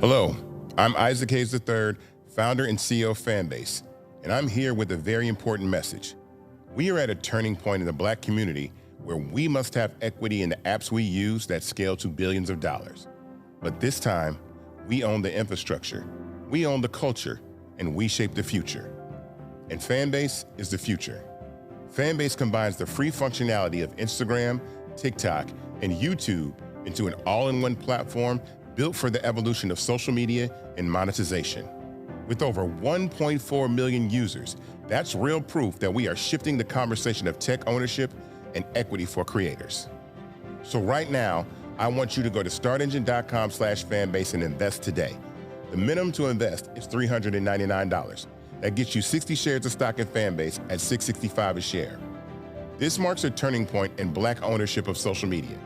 Hello, I'm Isaac Hayes III, founder and CEO of Fanbase, and I'm here with a very important message. We are at a turning point in the Black community where we must have equity in the apps we use that scale to billions of dollars. But this time, we own the infrastructure, we own the culture, and we shape the future. And Fanbase is the future. Fanbase combines the free functionality of Instagram, TikTok, and YouTube into an all-in-one platform built for the evolution of social media and monetization. With over 1.4 million users, that's real proof that we are shifting the conversation of tech ownership and equity for creators. So right now, I want you to go to startengine.com/fanbase and invest today. The minimum to invest is $399. That gets you 60 shares of stock in Fanbase at $665 a share. This marks a turning point in Black ownership of social media.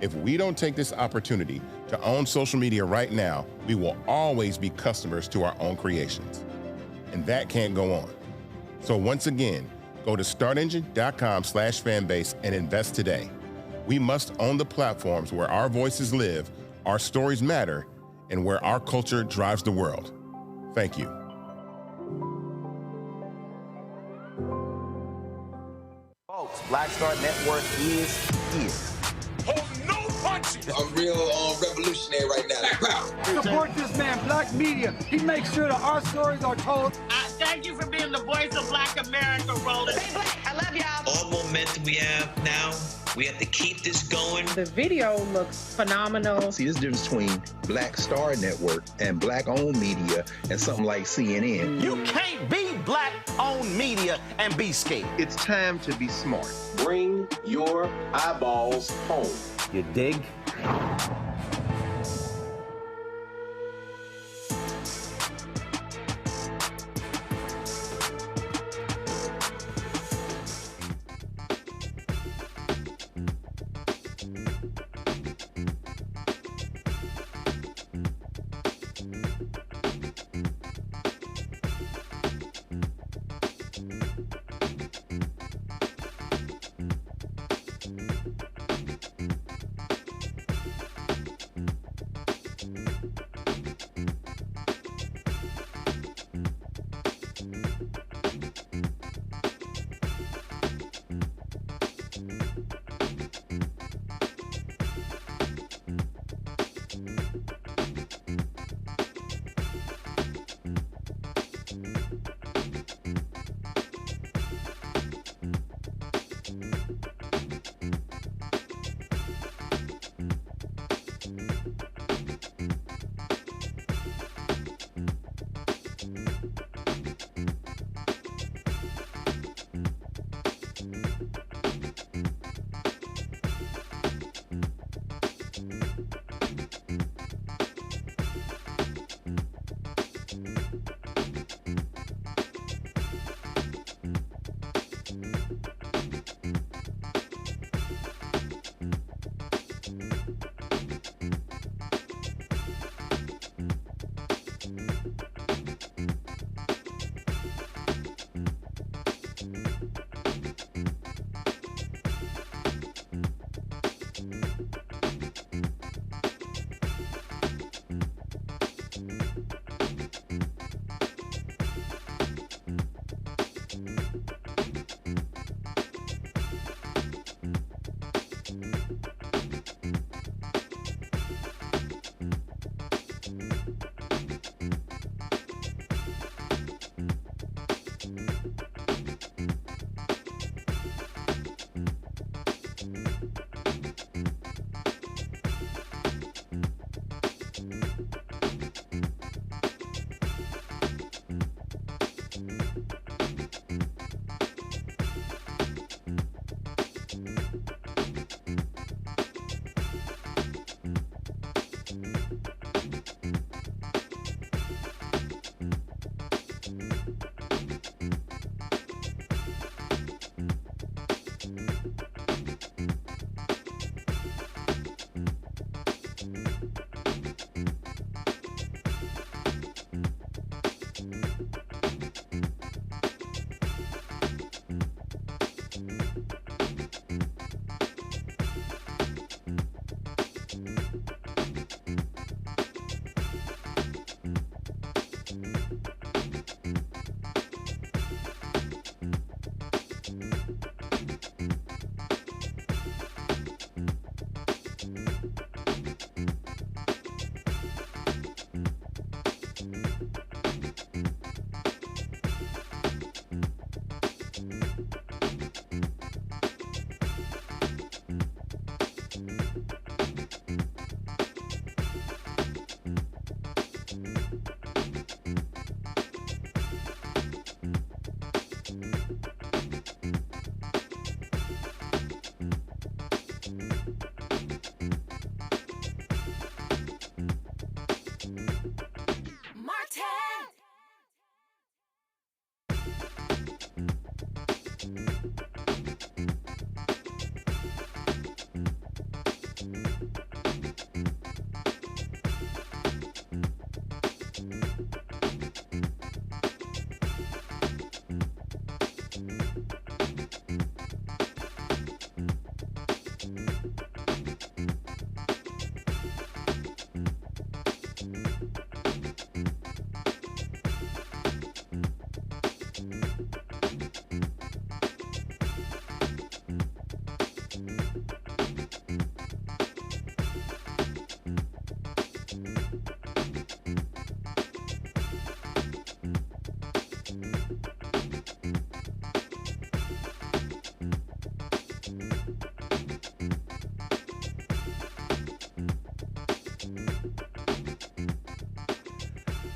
If we don't take this opportunity to own social media right now, we will always be customers to our own creations. And that can't go on. So once again, go to startengine.com/fanbase and invest today. We must own the platforms where our voices live, our stories matter, and where our culture drives the world. Thank you. Folks, Black Star Network is here. Hold no punches. I'm real revolutionary right now. Support this man, Black Media. He makes sure that our stories are told. Thank you for being the voice of Black America, Roland. Stay Black. I love y'all. All momentum we have now, we have to keep this going. The video looks phenomenal. See, there's a difference between Black Star Network and Black-owned media and something like CNN. You can't be Black-owned media and be scared. It's time to be smart. Bring your eyeballs home. You dig?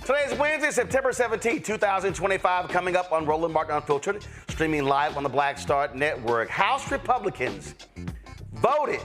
Today is Wednesday, September 17, 2025, coming up on Roland Martin Unfiltered, streaming live on the Black Star Network. House Republicans voted,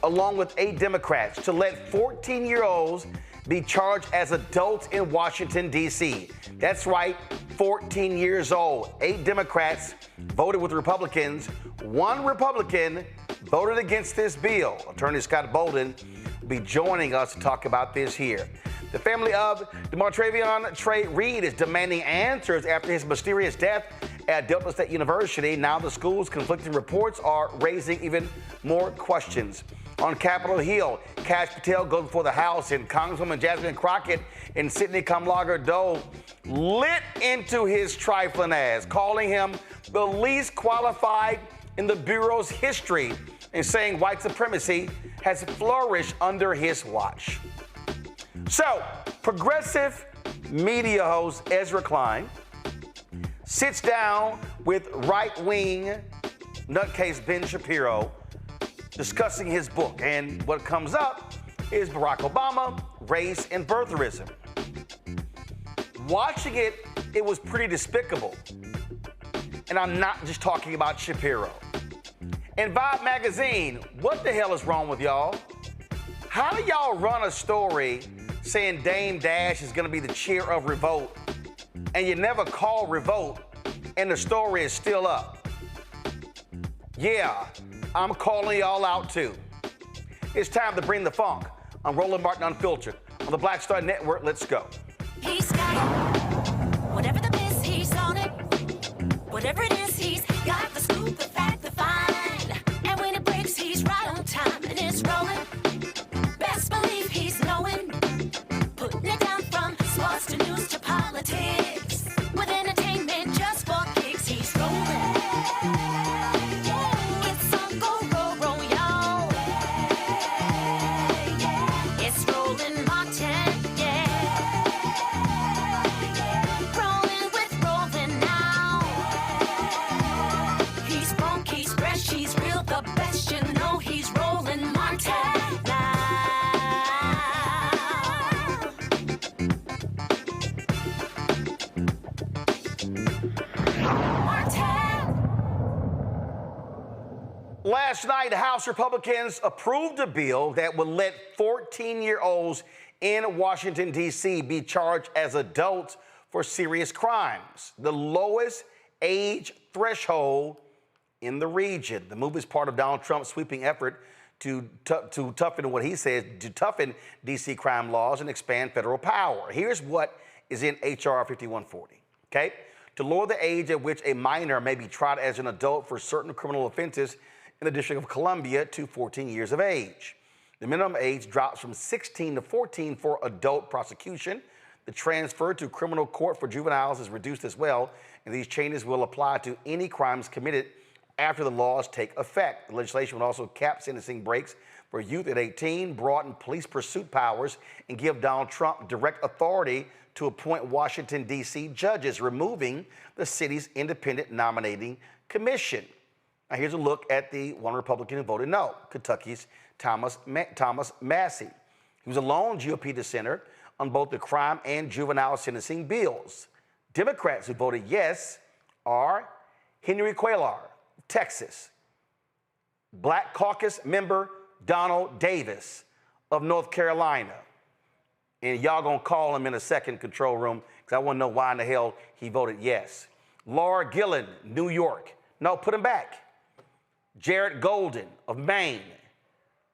along with 8 Democrats, to let 14-year-olds be charged as adults in Washington, D.C. That's right, 14 years old. 8 Democrats voted with Republicans. 1 Republican voted against this bill. Attorney Scott Bolden will be joining us to talk about this here. The family of Demartravion Trey Reed is demanding answers after his mysterious death at Delta State University. Now the school's conflicting reports are raising even more questions. On Capitol Hill, Kash Patel goes before the House, and CongresswomenJasmine Crockett and Sydney Kamlager-Dowe lit into his trifling ass, calling him the least qualified in the Bureau's history and saying white supremacy has flourished under his watch. So, progressive media host Ezra Klein sits down with right-wing nutcase Ben Shapiro discussing his book, and what comes up is Barack Obama, race, and birtherism. Watching it, it was pretty despicable. And I'm not just talking about Shapiro. And Vibe Magazine, what the hell is wrong with y'all? How do y'all run a story saying Dame Dash is going to be the chair of Revolt, and you never call Revolt, and the story is still up? Yeah, I'm calling y'all out too. It's time to bring the funk on Roland Martin Unfiltered on the Black Star Network. Let's go. He's got whatever the miss, he's on it. Whatever it is, he's got the scoop, the fact, the find. And when it breaks, he's right on time and it's rolling. Best believe he's knowing. Putting it down from sports to news to politics. With entertainment just for kicks, he's rolling. It's on go, roll, y'all. It's Roland Martin, rolling with Roland now. He's funk, he's fresh, he's real, the best, you know he's Roland Martin. Last night, House Republicans approved a bill that would let 14-year-olds in Washington, D.C. be charged as adults for serious crimes, the lowest age threshold in the region. The move is part of Donald Trump's sweeping effort to toughen what he says, to toughen D.C. crime laws and expand federal power. Here's what is in H.R. 5140, okay? To lower the age at which a minor may be tried as an adult for certain criminal offenses in the District of Columbia to 14 years of age. The minimum age drops from 16 to 14 for adult prosecution. The transfer to criminal court for juveniles is reduced as well, and these changes will apply to any crimes committed after the laws take effect. The legislation will also cap sentencing breaks for youth at 18, broaden police pursuit powers, and give Donald Trump direct authority to appoint Washington, D.C. judges, removing the city's independent nominating commission. Now here's a look at the one Republican who voted no, Kentucky's Thomas Massie. He was a lone GOP dissenter on both the crime and juvenile sentencing bills. Democrats who voted yes are Henry Cuellar, Texas, Black Caucus member Donald Davis of North Carolina. And y'all gonna call him in a second, control room, because I wanna know why in the hell he voted yes. Laura Gillen, New York. No, put him back. Jared Golden of Maine.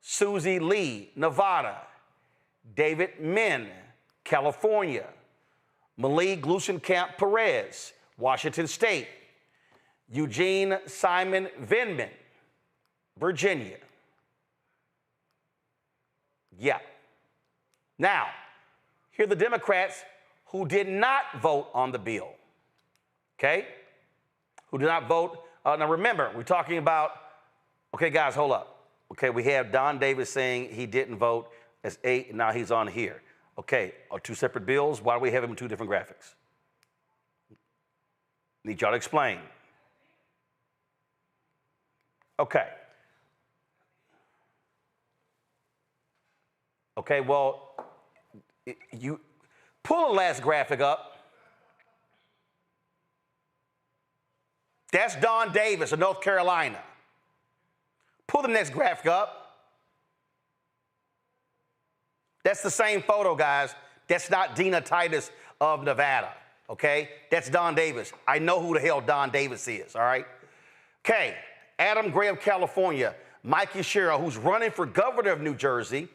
Susie Lee, Nevada. David Min, California. Malik Glusenkamp Perez, Washington State. Eugene Simon Vindman, Virginia. Yeah. Now, here are the Democrats who did not vote on the bill. Okay? Who did not vote. Now remember, we're talking about, okay, guys, hold up. Okay, we have Don Davis saying he didn't vote as 8, and now he's on here. Okay, are two separate bills? Why do we have them in two different graphics? Need y'all to explain. Okay. Okay, well, you pull the last graphic up. That's Don Davis of North Carolina. Pull the next graphic up. That's the same photo, guys. That's not Dina Titus of Nevada, okay? That's Don Davis. I know who the hell Don Davis is, all right? Okay, Adam Gray of California, Mikey Shapiro, who's running for governor of New Jersey,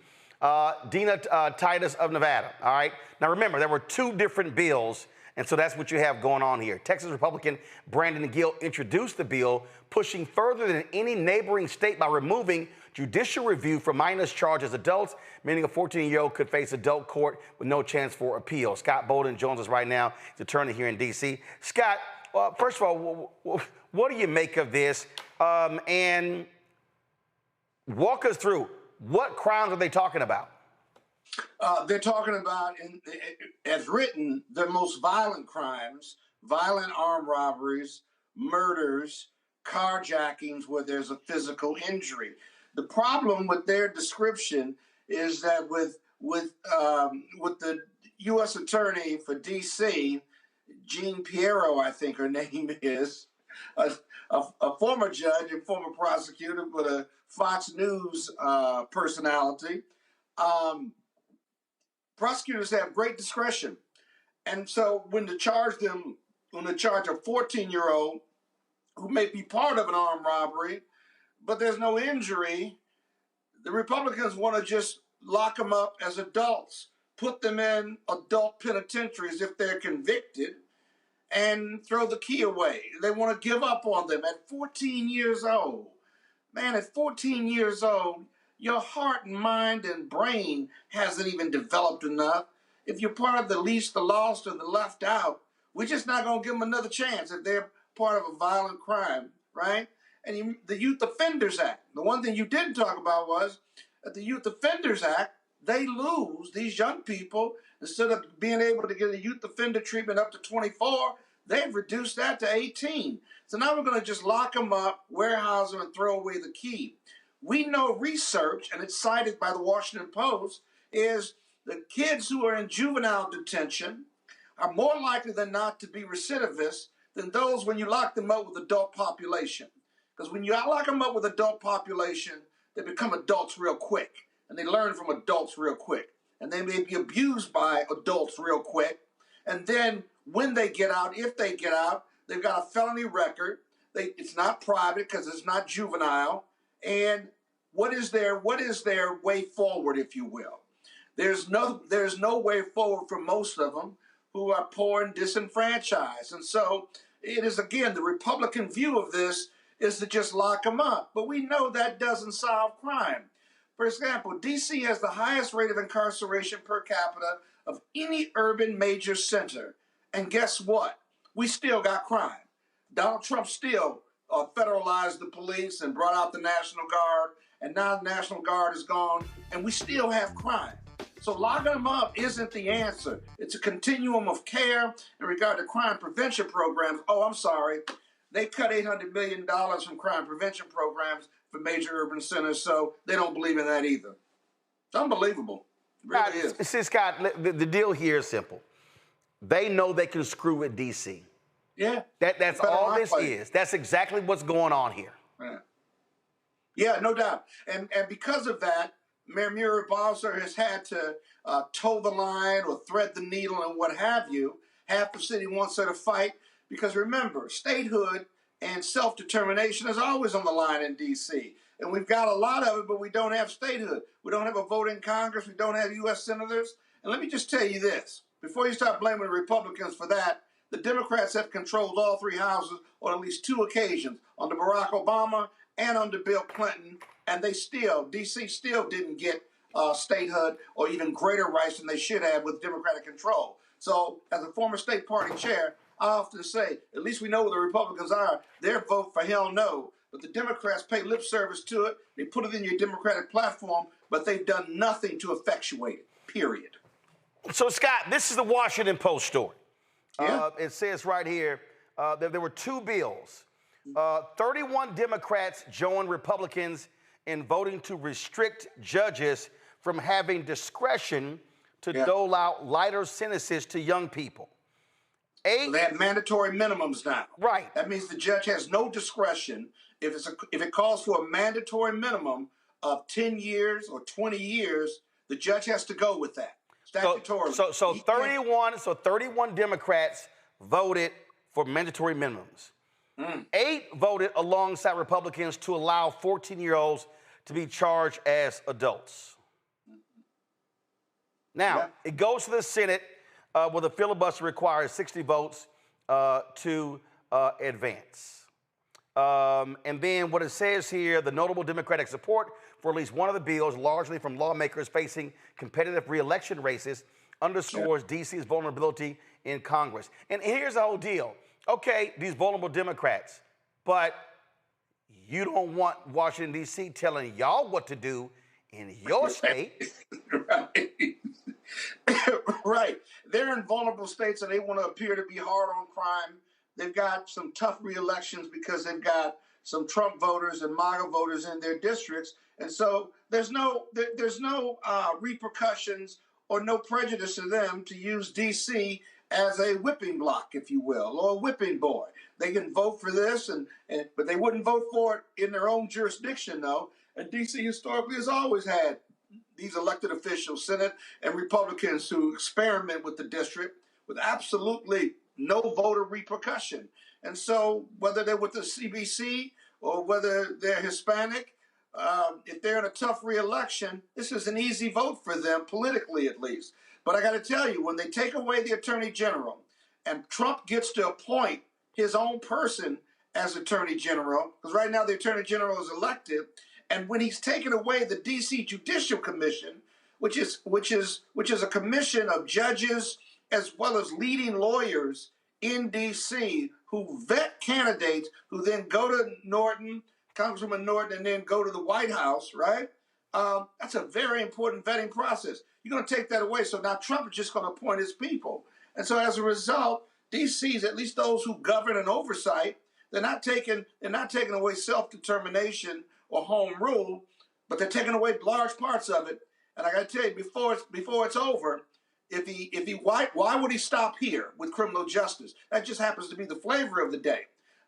Dina Titus of Nevada, all right? Now remember, there were two different bills, and so that's what you have going on here. Texas Republican Brandon Gill introduced the bill, pushing further than any neighboring state by removing judicial review for minors charged as adults, meaning a 14-year-old could face adult court with no chance for appeal. Scott Bolden joins us right now. He's attorney here in D.C. Scott, first of all, what do you make of this? And walk us through, what crimes are they talking about? They're talking about, as written, the most violent crimes, violent armed robberies, murders, carjackings where there's a physical injury. The problem with their description is that with the U.S. Attorney for D.C., Jean Piero, I think her name is, a former judge and former prosecutor, but a Fox News personality. Prosecutors have great discretion. And so when they charge a 14-year-old who may be part of an armed robbery, but there's no injury, the Republicans want to just lock them up as adults, put them in adult penitentiaries if they're convicted, and throw the key away. They want to give up on them at 14 years old. Man, at 14 years old, your heart and mind and brain hasn't even developed enough. If you're part of the least, the lost, or the left out, we're just not going to give them another chance if they're part of a violent crime, right? And the Youth Offenders Act, the one thing you didn't talk about was that the Youth Offenders Act, they lose these young people. Instead of being able to get a youth offender treatment up to 24, they've reduced that to 18. So now we're going to just lock them up, warehouse them, and throw away the key. We know research, and it's cited by the Washington Post, is the kids who are in juvenile detention are more likely than not to be recidivists than those when you lock them up with adult population. Because when you lock them up with adult population, they become adults real quick, and they learn from adults real quick. And they may be abused by adults real quick. And then when they get out, if they get out, they've got a felony record. It's not private because it's not juvenile. And what is their way forward, if you will? There's no way forward for most of them who are poor and disenfranchised. And so it is, again, the Republican view of this is to just lock them up. But we know that doesn't solve crime. For example, D.C. has the highest rate of incarceration per capita of any urban major center. And guess what? We still got crime. Donald Trump still federalized the police and brought out the National Guard, and now the National Guard is gone, and we still have crime. So locking them up isn't the answer. It's a continuum of care in regard to crime prevention programs. Oh, I'm sorry. They cut $800 million from crime prevention programs for major urban centers, so they don't believe in that either. It's unbelievable. It really is. See, Scott, the deal here is simple. They know they can screw with D.C. Yeah. That's all this is. That's exactly what's going on here. Yeah, no doubt. And because of that, Mayor Muriel Bowser has had to toe the line or thread the needle and what have you. Half the city wants her to fight because, remember, statehood and self-determination is always on the line in D.C. And we've got a lot of it, but we don't have statehood. We don't have a vote in Congress. We don't have U.S. senators. And let me just tell you this. Before you start blaming the Republicans for that, the Democrats have controlled all three houses on at least two occasions, under Barack Obama and under Bill Clinton, and D.C. still didn't get statehood or even greater rights than they should have with Democratic control. So as a former state party chair, I often say, at least we know where the Republicans are. Their vote for hell no. But the Democrats pay lip service to it. They put it in your Democratic platform, but they've done nothing to effectuate it, period. So, Scott, this is the Washington Post story. Yeah. It says right here that there were two bills. 31 Democrats joined Republicans in voting to restrict judges from having discretion to dole out lighter sentences to young people. So they have mandatory minimums now. Right. That means the judge has no discretion. If it calls for a mandatory minimum of 10 years or 20 years, the judge has to go with that. Statutorily. So 31 Democrats voted for mandatory minimums. 8 voted alongside Republicans to allow 14-year-olds to be charged as adults. Now, it goes to the Senate where the filibuster requires 60 votes to advance. And then what it says here, the notable Democratic support for at least one of the bills, largely from lawmakers facing competitive re-election races, underscores D.C.'s vulnerability in Congress. And here's the whole deal. Okay, these vulnerable Democrats, but you don't want Washington, D.C. telling y'all what to do in your state. Right. They're in vulnerable states and they want to appear to be hard on crime. They've got some tough re-elections because they've got some Trump voters and MAGA voters in their districts. And so there's no repercussions or no prejudice to them to use D.C. as a whipping block, if you will, or a whipping boy. They can vote for this, but they wouldn't vote for it in their own jurisdiction, though. And D.C. historically has always had these elected officials, Senate and Republicans, who experiment with the district with absolutely no voter repercussion. And so whether they're with the CBC or whether they're Hispanic, if they're in a tough re-election, this is an easy vote for them, politically at least. But I got to tell you, when they take away the Attorney General and Trump gets to appoint his own person as Attorney General, because right now the Attorney General is elected, and when he's taken away the D.C. Judicial Commission, which is a commission of judges as well as leading lawyers in D.C. who vet candidates who then go to Norton, Congresswoman Norton, and then go to the White House, right? That's a very important vetting process. You're going to take that away, so now Trump is just going to appoint his people. And so as a result, DC's, at least those who govern and oversight, they're not taking away self-determination or home rule, but they're taking away large parts of it. And I got to tell you, before it's over, why would he stop here with criminal justice? That just happens to be the flavor of the day.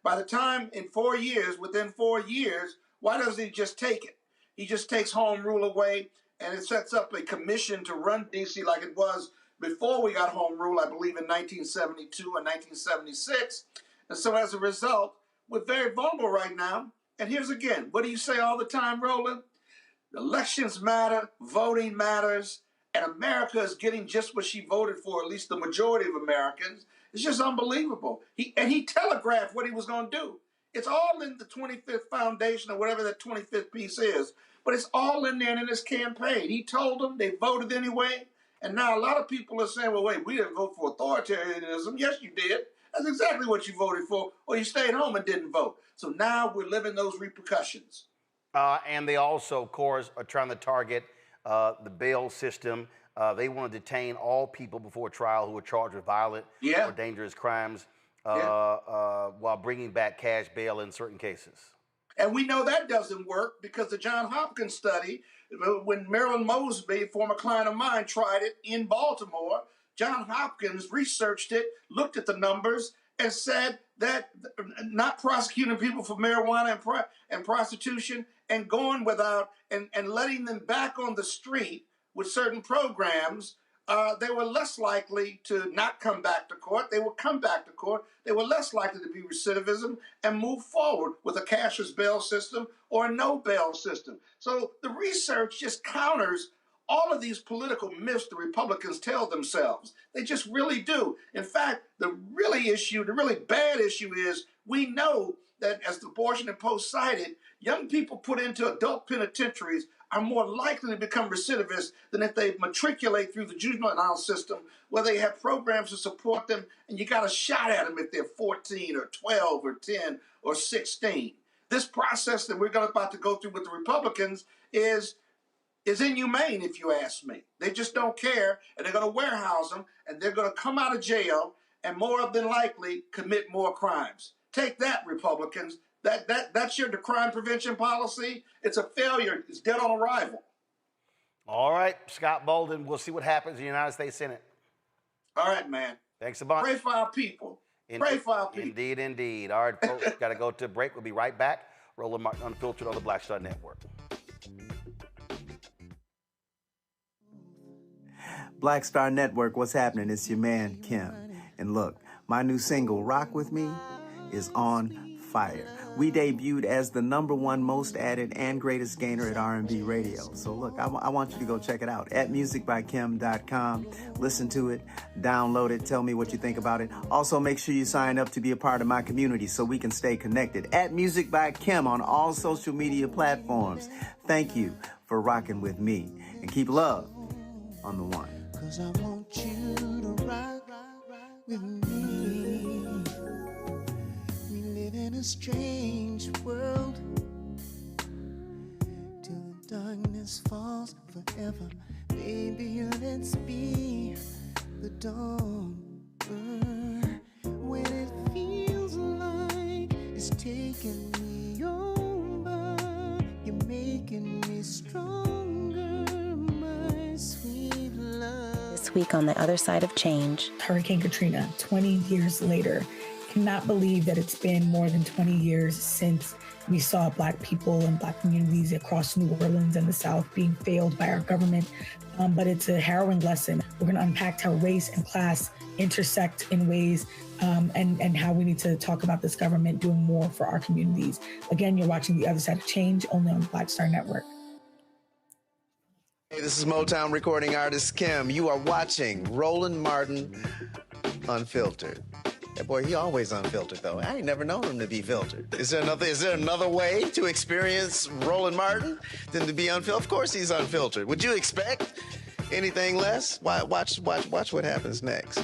By the time within 4 years, why doesn't he just take it? He just takes home rule away, and it sets up a commission to run D.C. like it was before we got home rule, I believe in 1972 and 1976. And so as a result, we're very vulnerable right now. And here's again, what do you say all the time, Roland? Elections matter, voting matters, and America is getting just what she voted for, at least the majority of Americans. It's just unbelievable. He telegraphed what he was going to do. It's all in the 25th Foundation or whatever that 25th piece is, but it's all in there in his campaign. He told them, they voted anyway, And now a lot of people are saying, well, wait, we didn't vote for authoritarianism. Yes, you did. That's exactly what you voted for, or you stayed home and didn't vote. So now we're living those repercussions. And they also, of course, are trying to target the bail system. They want to detain all people before trial who are charged with violent or dangerous crimes while bringing back cash bail in certain cases. And we know that doesn't work because the Johns Hopkins study, when Marilyn Mosby, former client of mine, tried it in Baltimore, Johns Hopkins researched it, looked at the numbers, and said that not prosecuting people for marijuana and prostitution and going without and letting them back on the street with certain programs, they were less likely to not come back to court. They would come back to court. They were less likely to be recidivism and move forward with a cashless bail system or a no bail system. So the research just counters all of these political myths the Republicans tell themselves. They just really do. In fact, the really bad issue is we know that, as the Washington Post cited, young people put into adult penitentiaries are more likely to become recidivists than if they matriculate through the juvenile system, where they have programs to support them, and you got a shot at them if they're 14 or 12 or 10 or 16. This process that we're about to go through with the Republicans is inhumane, if you ask me. They just don't care, and they're going to warehouse them, and they're going to come out of jail and more than likely commit more crimes. Take that, Republicans. That's your crime prevention policy. It's a failure. It's dead on arrival. All right, Scott Bolden. We'll see what happens in the United States Senate. All right, man. Thanks a bunch. Pray for our people. Pray for our people. Indeed, indeed. All right, folks, got to go to a break. We'll be right back. Roland Martin Unfiltered on the Black Star Network. Black Star Network, what's happening? It's your man, Kim. And look, my new single, Rock With Me, is on fire. We debuted as the #1 most added and greatest gainer at R&B radio. So look, I want you to go check it out at musicbykim.com. Listen to it, download it, tell me what you think about it. Also, make sure you sign up to be a part of my community so we can stay connected. At Music by Kim on all social media platforms. Thank you for rocking with me. And keep love on the one. 'Cause I want you to rock with me. We live in a strange world till the darkness falls forever. Baby, let's be the dawn. When it feels like it's taking me over, you're making me stronger, my sweet love. This week on the other side of change. Hurricane Katrina, 20 years later. Cannot believe that it's been more than 20 years since we saw Black people and Black communities across New Orleans and the South being failed by our government. But it's a harrowing lesson. We're going to unpack how race and class intersect in ways and how we need to talk about this government doing more for our communities. Again, you're watching The Other Side of Change only on the Black Star Network. Hey, this is Motown recording artist Kim. You are watching Roland Martin Unfiltered. That boy, he always unfiltered, though. I ain't never known him to be filtered. Is there another way to experience Roland Martin than to be unfiltered? Of course he's unfiltered. Would you expect anything less? Watch what happens next.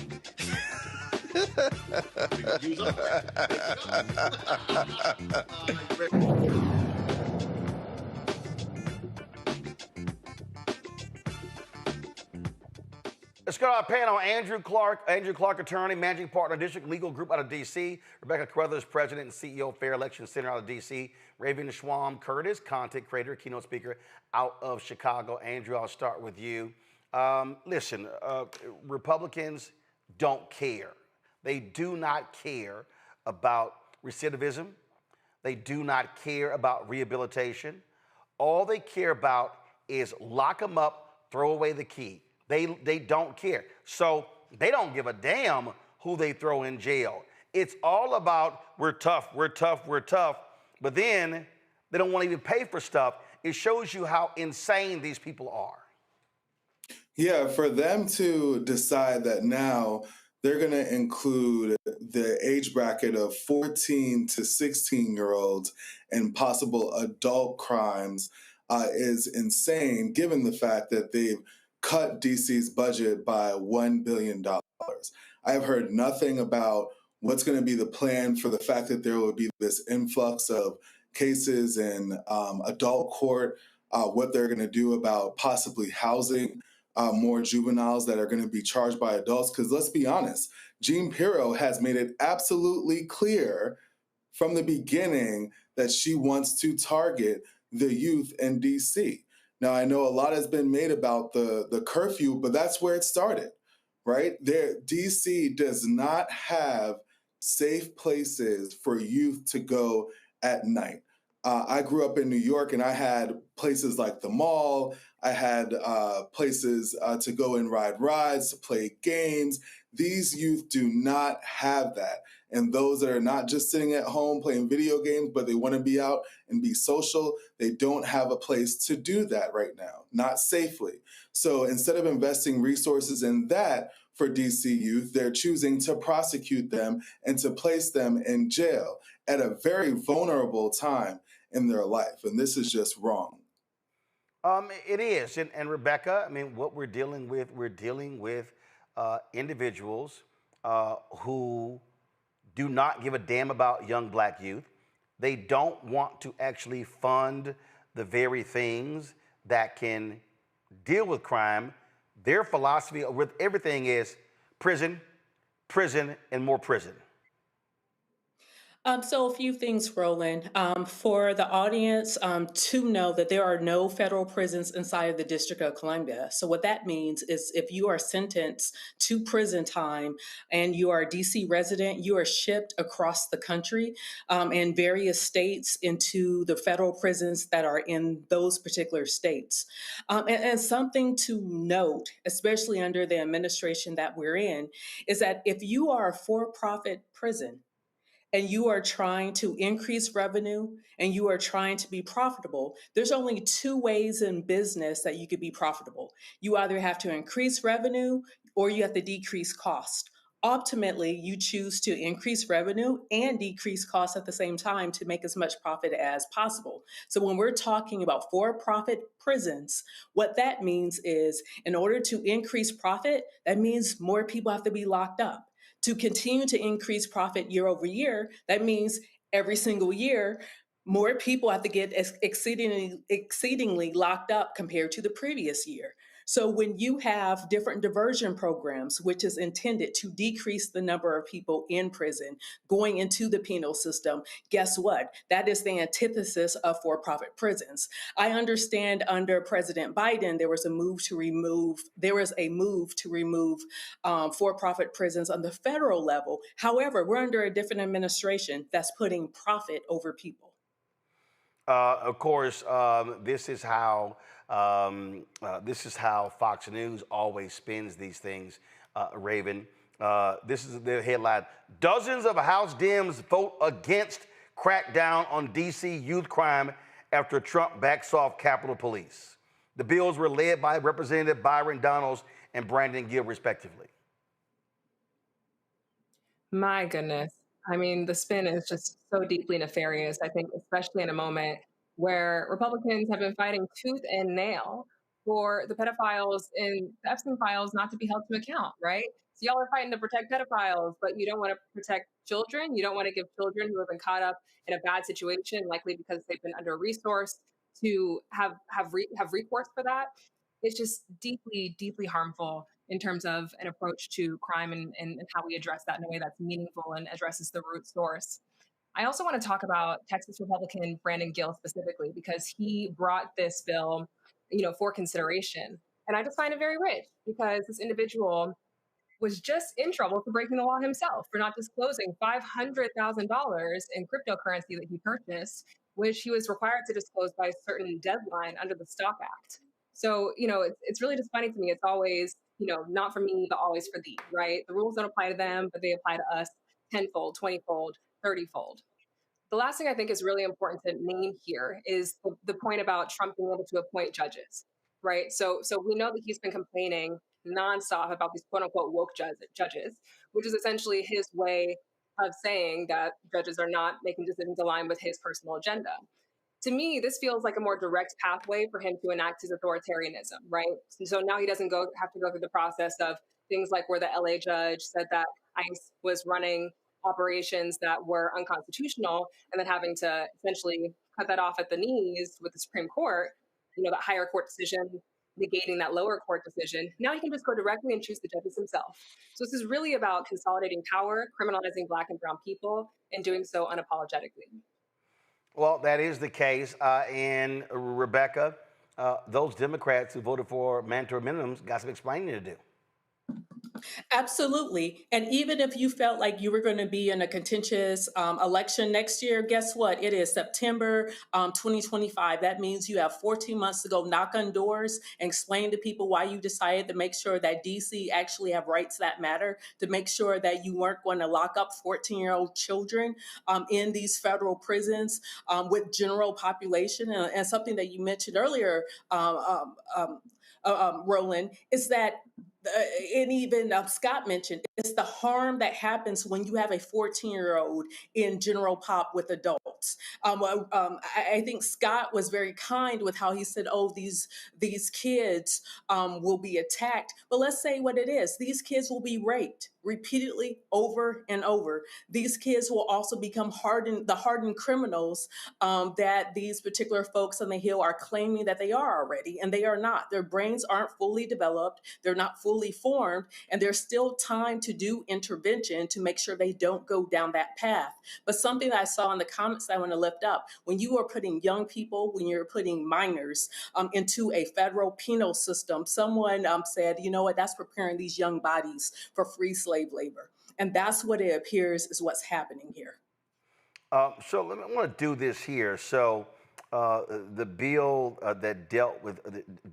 Let's go to our panel. Andrew Clark, attorney, managing partner, District Legal Group out of D.C. Rebecca Carruthers, president and CEO, Fair Election Center out of D.C. Raven Schwam Curtis, content creator, keynote speaker out of Chicago. Andrew, I'll start with you. Listen, Republicans don't care. They do not care about recidivism. They do not care about rehabilitation. All they care about is lock them up, throw away the key. They don't care. So they don't give a damn who they throw in jail. It's all about we're tough. But then they don't want to even pay for stuff. It shows you how insane these people are. Yeah, for them to decide that now they're going to include the age bracket of 14 to 16-year-olds in possible adult crimes is insane, given the fact that they've cut DC's budget by $1 billion. I have heard nothing about what's going to be the plan for the fact that there will be this influx of cases in adult court, what they're going to do about possibly housing more juveniles that are going to be charged by adults. Because let's be honest, Jean Pirro has made it absolutely clear from the beginning that she wants to target the youth in DC. Now, I know a lot has been made about the curfew, but that's where it started, right? DC does not have safe places for youth to go at night. I grew up in New York, and I had places like the mall. I had places to go and ride rides, to play games. These youth do not have that. And those that are not just sitting at home playing video games, but they want to be out and be social, they don't have a place to do that right now, not safely. So instead of investing resources in that for DC youth, they're choosing to prosecute them and to place them in jail at a very vulnerable time in their life. And this is just wrong. It is. And Rebecca, I mean, what we're dealing with individuals who do not give a damn about young Black youth. They don't want to actually fund the very things that can deal with crime. Their philosophy with everything is prison, prison, and more prison. So a few things, Roland. For the audience to know that there are no federal prisons inside of the District of Columbia. So what that means is if you are sentenced to prison time and you are a DC resident, you are shipped across the country in various states into the federal prisons that are in those particular states. And something to note, especially under the administration that we're in, is that if you are a for-profit prison, and you are trying to increase revenue and you are trying to be profitable, there's only two ways in business that you could be profitable. You either have to increase revenue or you have to decrease cost. Ultimately, you choose to increase revenue and decrease costs at the same time to make as much profit as possible. So when we're talking about for-profit prisons, what that means is in order to increase profit, that means more people have to be locked up. To continue to increase profit year over year, that means every single year, more people have to get exceedingly locked up compared to the previous year. So when you have different diversion programs, which is intended to decrease the number of people in prison going into the penal system, guess what? That is the antithesis of for-profit prisons. I understand under President Biden, there was a move to remove for-profit prisons on the federal level. However, we're under a different administration that's putting profit over people. Of course, this is how Fox News always spins these things, Raven. This is the headline. Dozens of House Dems vote against crackdown on D.C. youth crime after Trump backs off Capitol Police. The bills were led by Representative Byron Donalds and Brandon Gill, respectively. My goodness. I mean, the spin is just so deeply nefarious, I think, especially in a moment where Republicans have been fighting tooth and nail for the pedophiles in the Epstein files not to be held to account, right? So y'all are fighting to protect pedophiles, but you don't want to protect children. You don't want to give children who have been caught up in a bad situation, likely because they've been under-resourced, to have recourse for that. It's just deeply, deeply harmful in terms of an approach to crime and how we address that in a way that's meaningful and addresses the root source. I also want to talk about Texas Republican Brandon Gill specifically, because he brought this bill, for consideration. And I just find it very rich because this individual was just in trouble for breaking the law himself, for not disclosing $500,000 in cryptocurrency that he purchased, which he was required to disclose by a certain deadline under the Stock Act. So, it's really just funny to me. It's always, not for me, but always for thee, right? The rules don't apply to them, but they apply to us tenfold, 20-fold, 30-fold. The last thing I think is really important to name here is the point about Trump being able to appoint judges, right? So we know that he's been complaining nonstop about these quote unquote woke judges, which is essentially his way of saying that judges are not making decisions aligned with his personal agenda. to me, this feels like a more direct pathway for him to enact his authoritarianism, right? So now he doesn't have to go through the process of things like where the LA judge said that ICE was running operations that were unconstitutional, and then having to essentially cut that off at the knees with the Supreme Court, that higher court decision negating that lower court decision. Now he can just go directly and choose the judges himself. So this is really about consolidating power, criminalizing Black and brown people, and doing so unapologetically. Well, that is the case. And Rebecca, those Democrats who voted for mandatory minimums got some explaining to do. Absolutely. And even if you felt like you were going to be in a contentious election next year, guess what? It is September 2025. That means you have 14 months to go knock on doors and explain to people why you decided to make sure that DC actually have rights that matter, to make sure that you weren't going to lock up 14-year-old children in these federal prisons with general population. And something that you mentioned earlier, Roland, is that and even Scott mentioned, it's the harm that happens when you have a 14-year-old in general pop with adults. I think Scott was very kind with how he said, oh, these kids will be attacked. But let's say what it is. These kids will be raped repeatedly over and over. These kids will also become hardened criminals that these particular folks on the Hill are claiming that they are already, and they are not. Their brains aren't fully developed. They're not fully formed, and there's still time to do intervention to make sure they don't go down that path. But something that I saw in the comments that I want to lift up, when you are putting young people, when you're putting minors into a federal penal system, someone said, you know what, that's preparing these young bodies for free slave labor. And that's what it appears is what's happening here. So I want to do this here. So the bill that dealt with,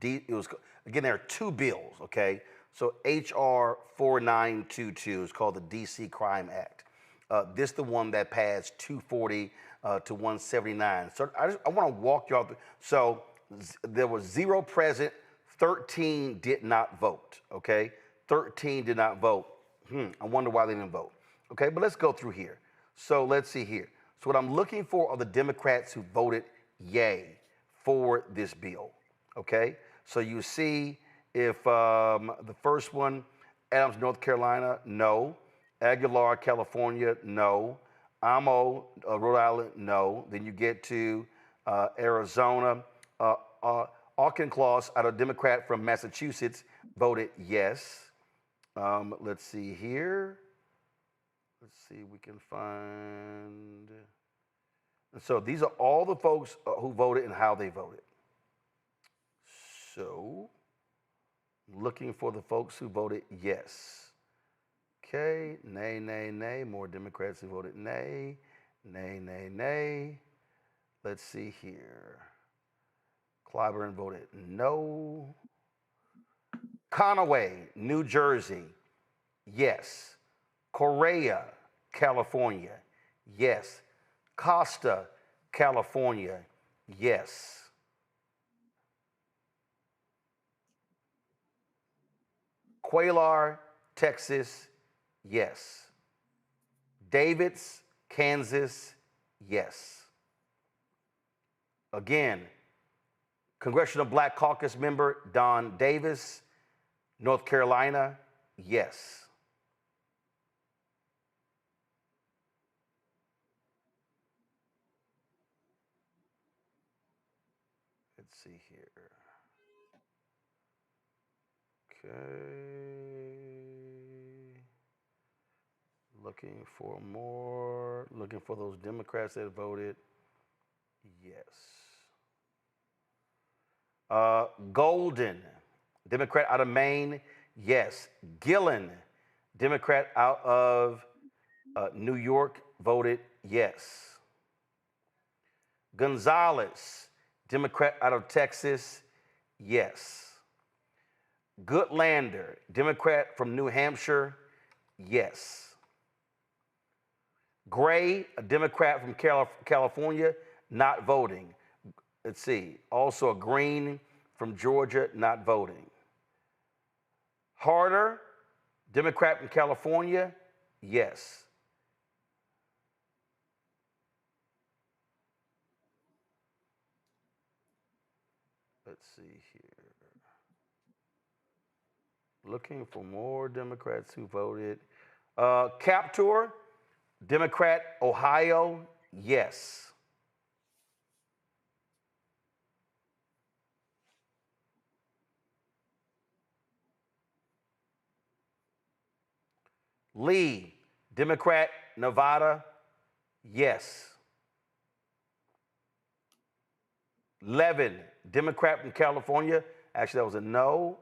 it was, again, there are two bills, okay? So HR 4922 is called the DC Crime Act. This is the one that passed 240 to 179. So I want to walk y'all through. So there was 0 present, 13 did not vote, okay? 13 did not vote. I wonder why they didn't vote. Okay, but let's go through here. So let's see here. So what I'm looking for are the Democrats who voted yay for this bill, okay? So you see if the first one, Adams, North Carolina, no. Aguilar, California, no. Amo, Rhode Island, no. Then you get to Arizona. Auchincloss, out of Democrat from Massachusetts, voted yes. Let's see here. Let's see, we can find. And so these are all the folks who voted and how they voted. So, looking for the folks who voted yes. Okay, nay, nay, nay. More Democrats who voted nay. Nay, nay, nay. Let's see here. Clyburn voted no. Conaway, New Jersey, yes. Correa, California, yes. Costa, California, yes. Cuellar, Texas, yes. Davids, Kansas, yes. Again, Congressional Black Caucus member Don Davis, North Carolina, yes. Let's see here. Okay. Looking for more. Looking for those Democrats that voted yes. Golden, Democrat out of Maine, yes. Gillen, Democrat out of New York, voted yes. Gonzalez, Democrat out of Texas, yes. Goodlander, Democrat from New Hampshire, yes. Gray, a Democrat from California, not voting. Let's see, also a Green from Georgia, not voting. Harder, Democrat from California, yes. Let's see here. Looking for more Democrats who voted. Captor, Democrat, Ohio, yes. Lee, Democrat, Nevada, yes. Levin, Democrat from California. Actually, that was a no.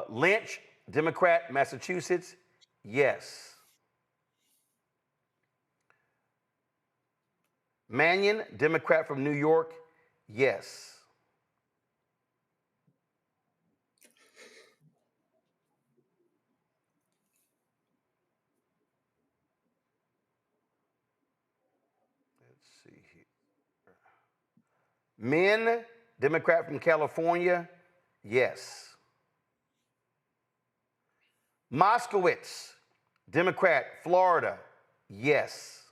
Lynch, Democrat, Massachusetts, yes. Mannion, Democrat from New York, yes. Let's see here. Min, Democrat from California, yes. Moskowitz, Democrat, Florida, yes.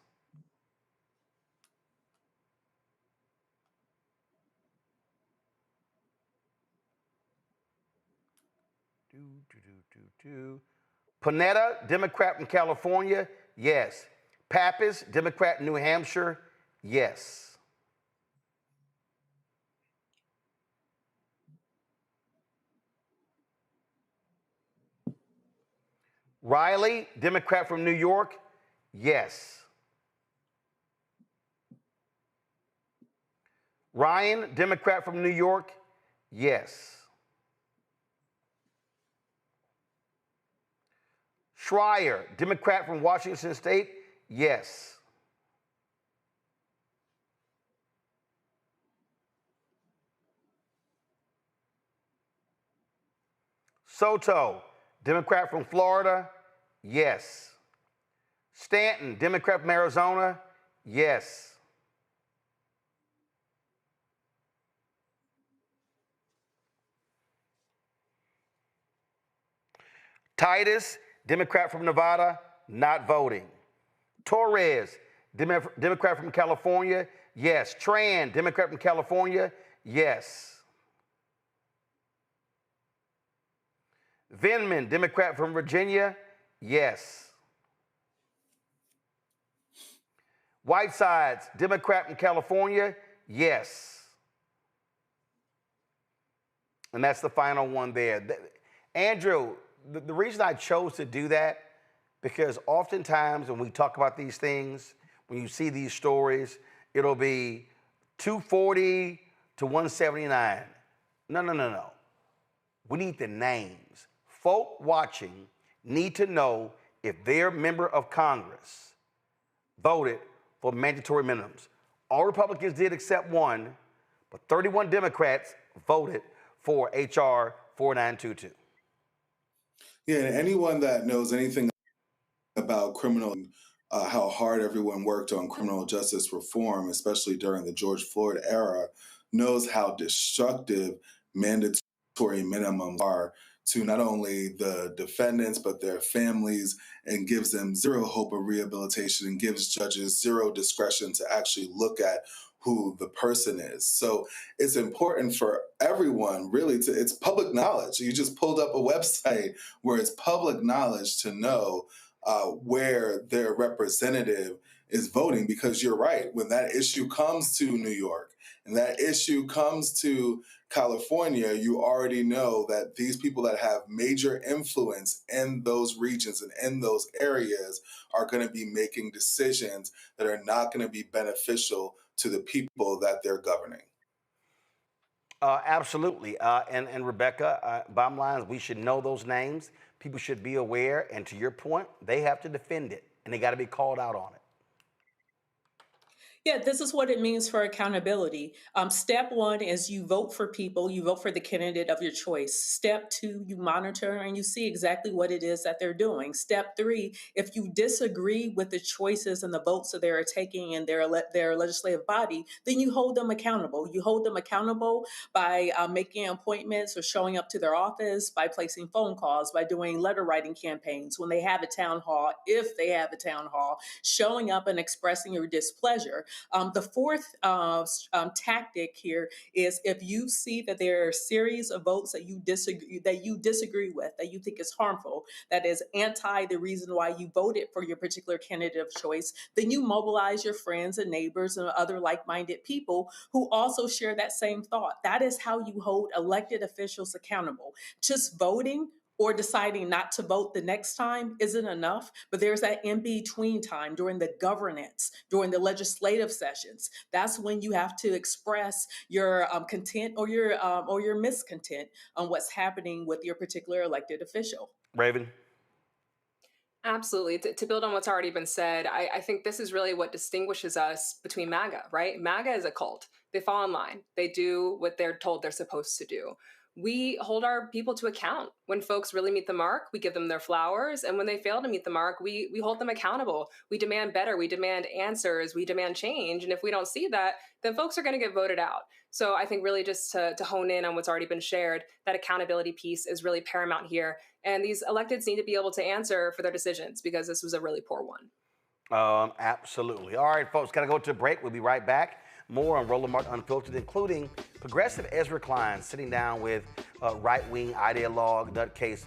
Panetta, Democrat from California, yes. Pappas, Democrat, New Hampshire, yes. Riley, Democrat from New York, yes. Ryan, Democrat from New York, yes. Schreier, Democrat from Washington State, yes. Soto, Democrat from Florida, yes. Stanton, Democrat from Arizona, yes. Titus, Democrat from Nevada, not voting. Torres, Democrat from California, yes. Tran, Democrat from California, yes. Vindman, Democrat from Virginia, yes. Whitesides, Democrat from California, yes. And that's the final one there. Andrew, the reason I chose to do that, because oftentimes when we talk about these things, when you see these stories, it'll be 240 to 179. No. We need the names. Folk watching need to know if their member of Congress voted for mandatory minimums. All Republicans did except one, but 31 Democrats voted for H.R. 4922. Yeah, and anyone that knows anything about criminal, how hard everyone worked on criminal justice reform, especially during the George Floyd era, knows how destructive mandatory minimums are to not only the defendants, but their families, and gives them zero hope of rehabilitation and gives judges zero discretion to actually look at who the person is. So it's important for everyone, really, it's public knowledge. You just pulled up a website where it's public knowledge to know where their representative is voting, because you're right. When that issue comes to New York and that issue comes to California, you already know that these people that have major influence in those regions and in those areas are going to be making decisions that are not going to be beneficial to the people that they're governing. Absolutely. And Rebecca, bottom line is we should know those names. People should be aware. And to your point, they have to defend it, and they got to be called out on it. Yeah, this is what it means for accountability. Step one is you vote for people, you vote for the candidate of your choice. Step two, you monitor and you see exactly what it is that they're doing. Step three, if you disagree with the choices and the votes that they're taking in their legislative body, then you hold them accountable. You hold them accountable by making appointments or showing up to their office, by placing phone calls, by doing letter writing campaigns when they have a town hall, if they have a town hall, showing up and expressing your displeasure. The fourth tactic here is if you see that there are a series of votes that you disagree with, that you think is harmful, that is anti the reason why you voted for your particular candidate of choice, then you mobilize your friends and neighbors and other like-minded people who also share that same thought. That is how you hold elected officials accountable. Just voting or deciding not to vote the next time isn't enough, but there's that in-between time during the governance, during the legislative sessions. That's when you have to express your content or your miscontent on what's happening with your particular elected official. Raven? Absolutely. To build on what's already been said, I think this is really what distinguishes us between MAGA, right? MAGA is a cult. They fall in line. They do what they're told they're supposed to do. We hold our people to account. When folks really meet the mark, we give them their flowers. And when they fail to meet the mark, we hold them accountable. We demand better. We demand answers. We demand change. And if we don't see that, then folks are going to get voted out. So I think really just to hone in on what's already been shared, that accountability piece is really paramount here. And these electeds need to be able to answer for their decisions because this was a really poor one. Absolutely. All right, folks, got to go to a break. We'll be right back. More on Roland Martin Unfiltered, including progressive Ezra Klein sitting down with right-wing ideologue, nutcase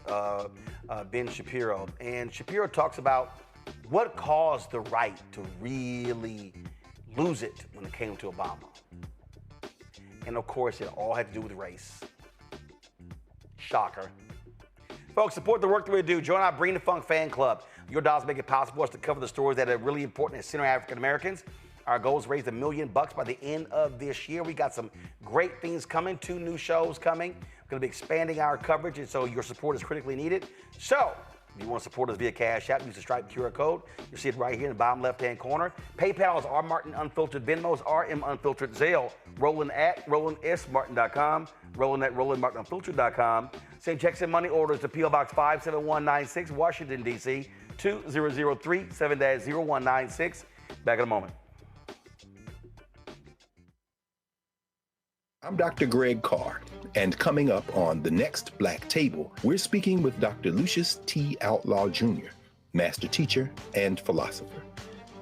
Ben Shapiro. And Shapiro talks about what caused the right to really lose it when it came to Obama. And of course, it all had to do with race. Shocker. Folks, support the work that we do. Join our Bring the Funk fan club. Your dollars make it possible for us to cover the stories that are really important to center African Americans. Our goal is to raise $1 million by the end of this year. We got some great things coming, 2 new shows coming. We're going to be expanding our coverage, and so your support is critically needed. So, if you want to support us via Cash App, use the Stripe QR code. You see it right here in the bottom left-hand corner. PayPal is R Martin Unfiltered. Venmo is RM Unfiltered. Zelle, Roland at RolandSMartin.com. Roland at RolandMartinUnfiltered.com. Send checks and money orders to P.O. Box 57196, Washington, D.C. 2003 7-0196. Back in a moment. I'm Dr. Greg Carr, and coming up on The Next Black Table, we're speaking with Dr. Lucius T. Outlaw Jr., master teacher and philosopher.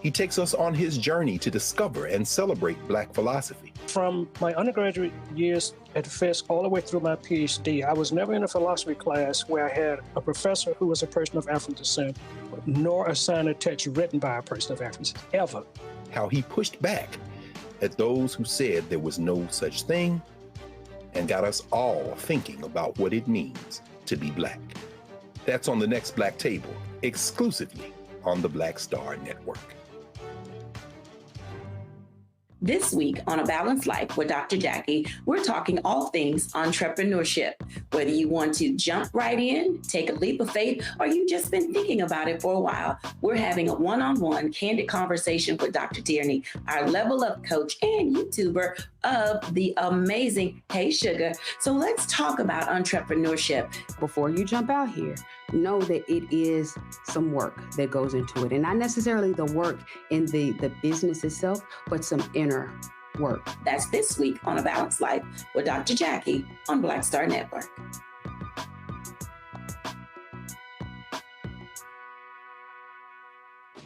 He takes us on his journey to discover and celebrate Black philosophy. From my undergraduate years at Fisk all the way through my PhD, I was never in a philosophy class where I had a professor who was a person of African descent, nor a sign of text written by a person of African descent, ever. How he pushed back at those who said there was no such thing, and got us all thinking about what it means to be Black. That's on The Next Black Table, exclusively on the Black Star Network. This week on A Balanced Life with Dr. Jackie, we're talking all things entrepreneurship. Whether you want to jump right in, take a leap of faith, or you've just been thinking about it for a while, we're having a one-on-one candid conversation with Dr. Tierney, our level up coach and YouTuber of the amazing Hey Sugar. So let's talk about entrepreneurship. Before you jump out here, know that it is some work that goes into it. And not necessarily the work in the business itself, but some inner work. That's this week on A Balanced Life with Dr. Jackie on Black Star Network.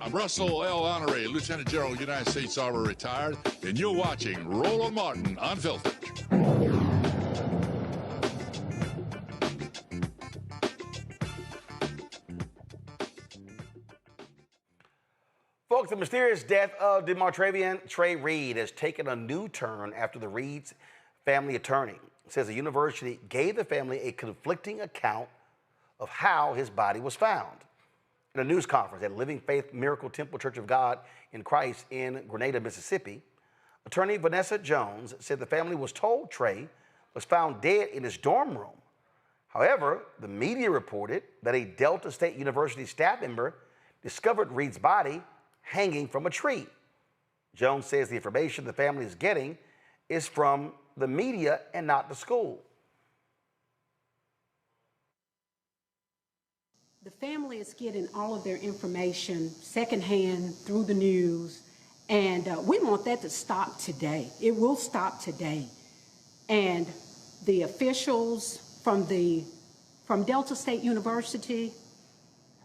I'm Russell L. Honoré, Lieutenant General, United States Army retired, and you're watching Roland Martin Unfiltered. Folks, the mysterious death of Demartravion Trey Reed has taken a new turn after the Reed's family attorney says the university gave the family a conflicting account of how his body was found. In a news conference at Living Faith Miracle Temple Church of God in Christ in Grenada, Mississippi, attorney Vanessa Jones said the family was told Trey was found dead in his dorm room. However, the media reported that a Delta State University staff member discovered Reed's body hanging from a tree. Jones says the information the family is getting is from the media and not the school. The family is getting all of their information secondhand through the news, and we want that to stop today. It will stop today. And the officials from Delta State University,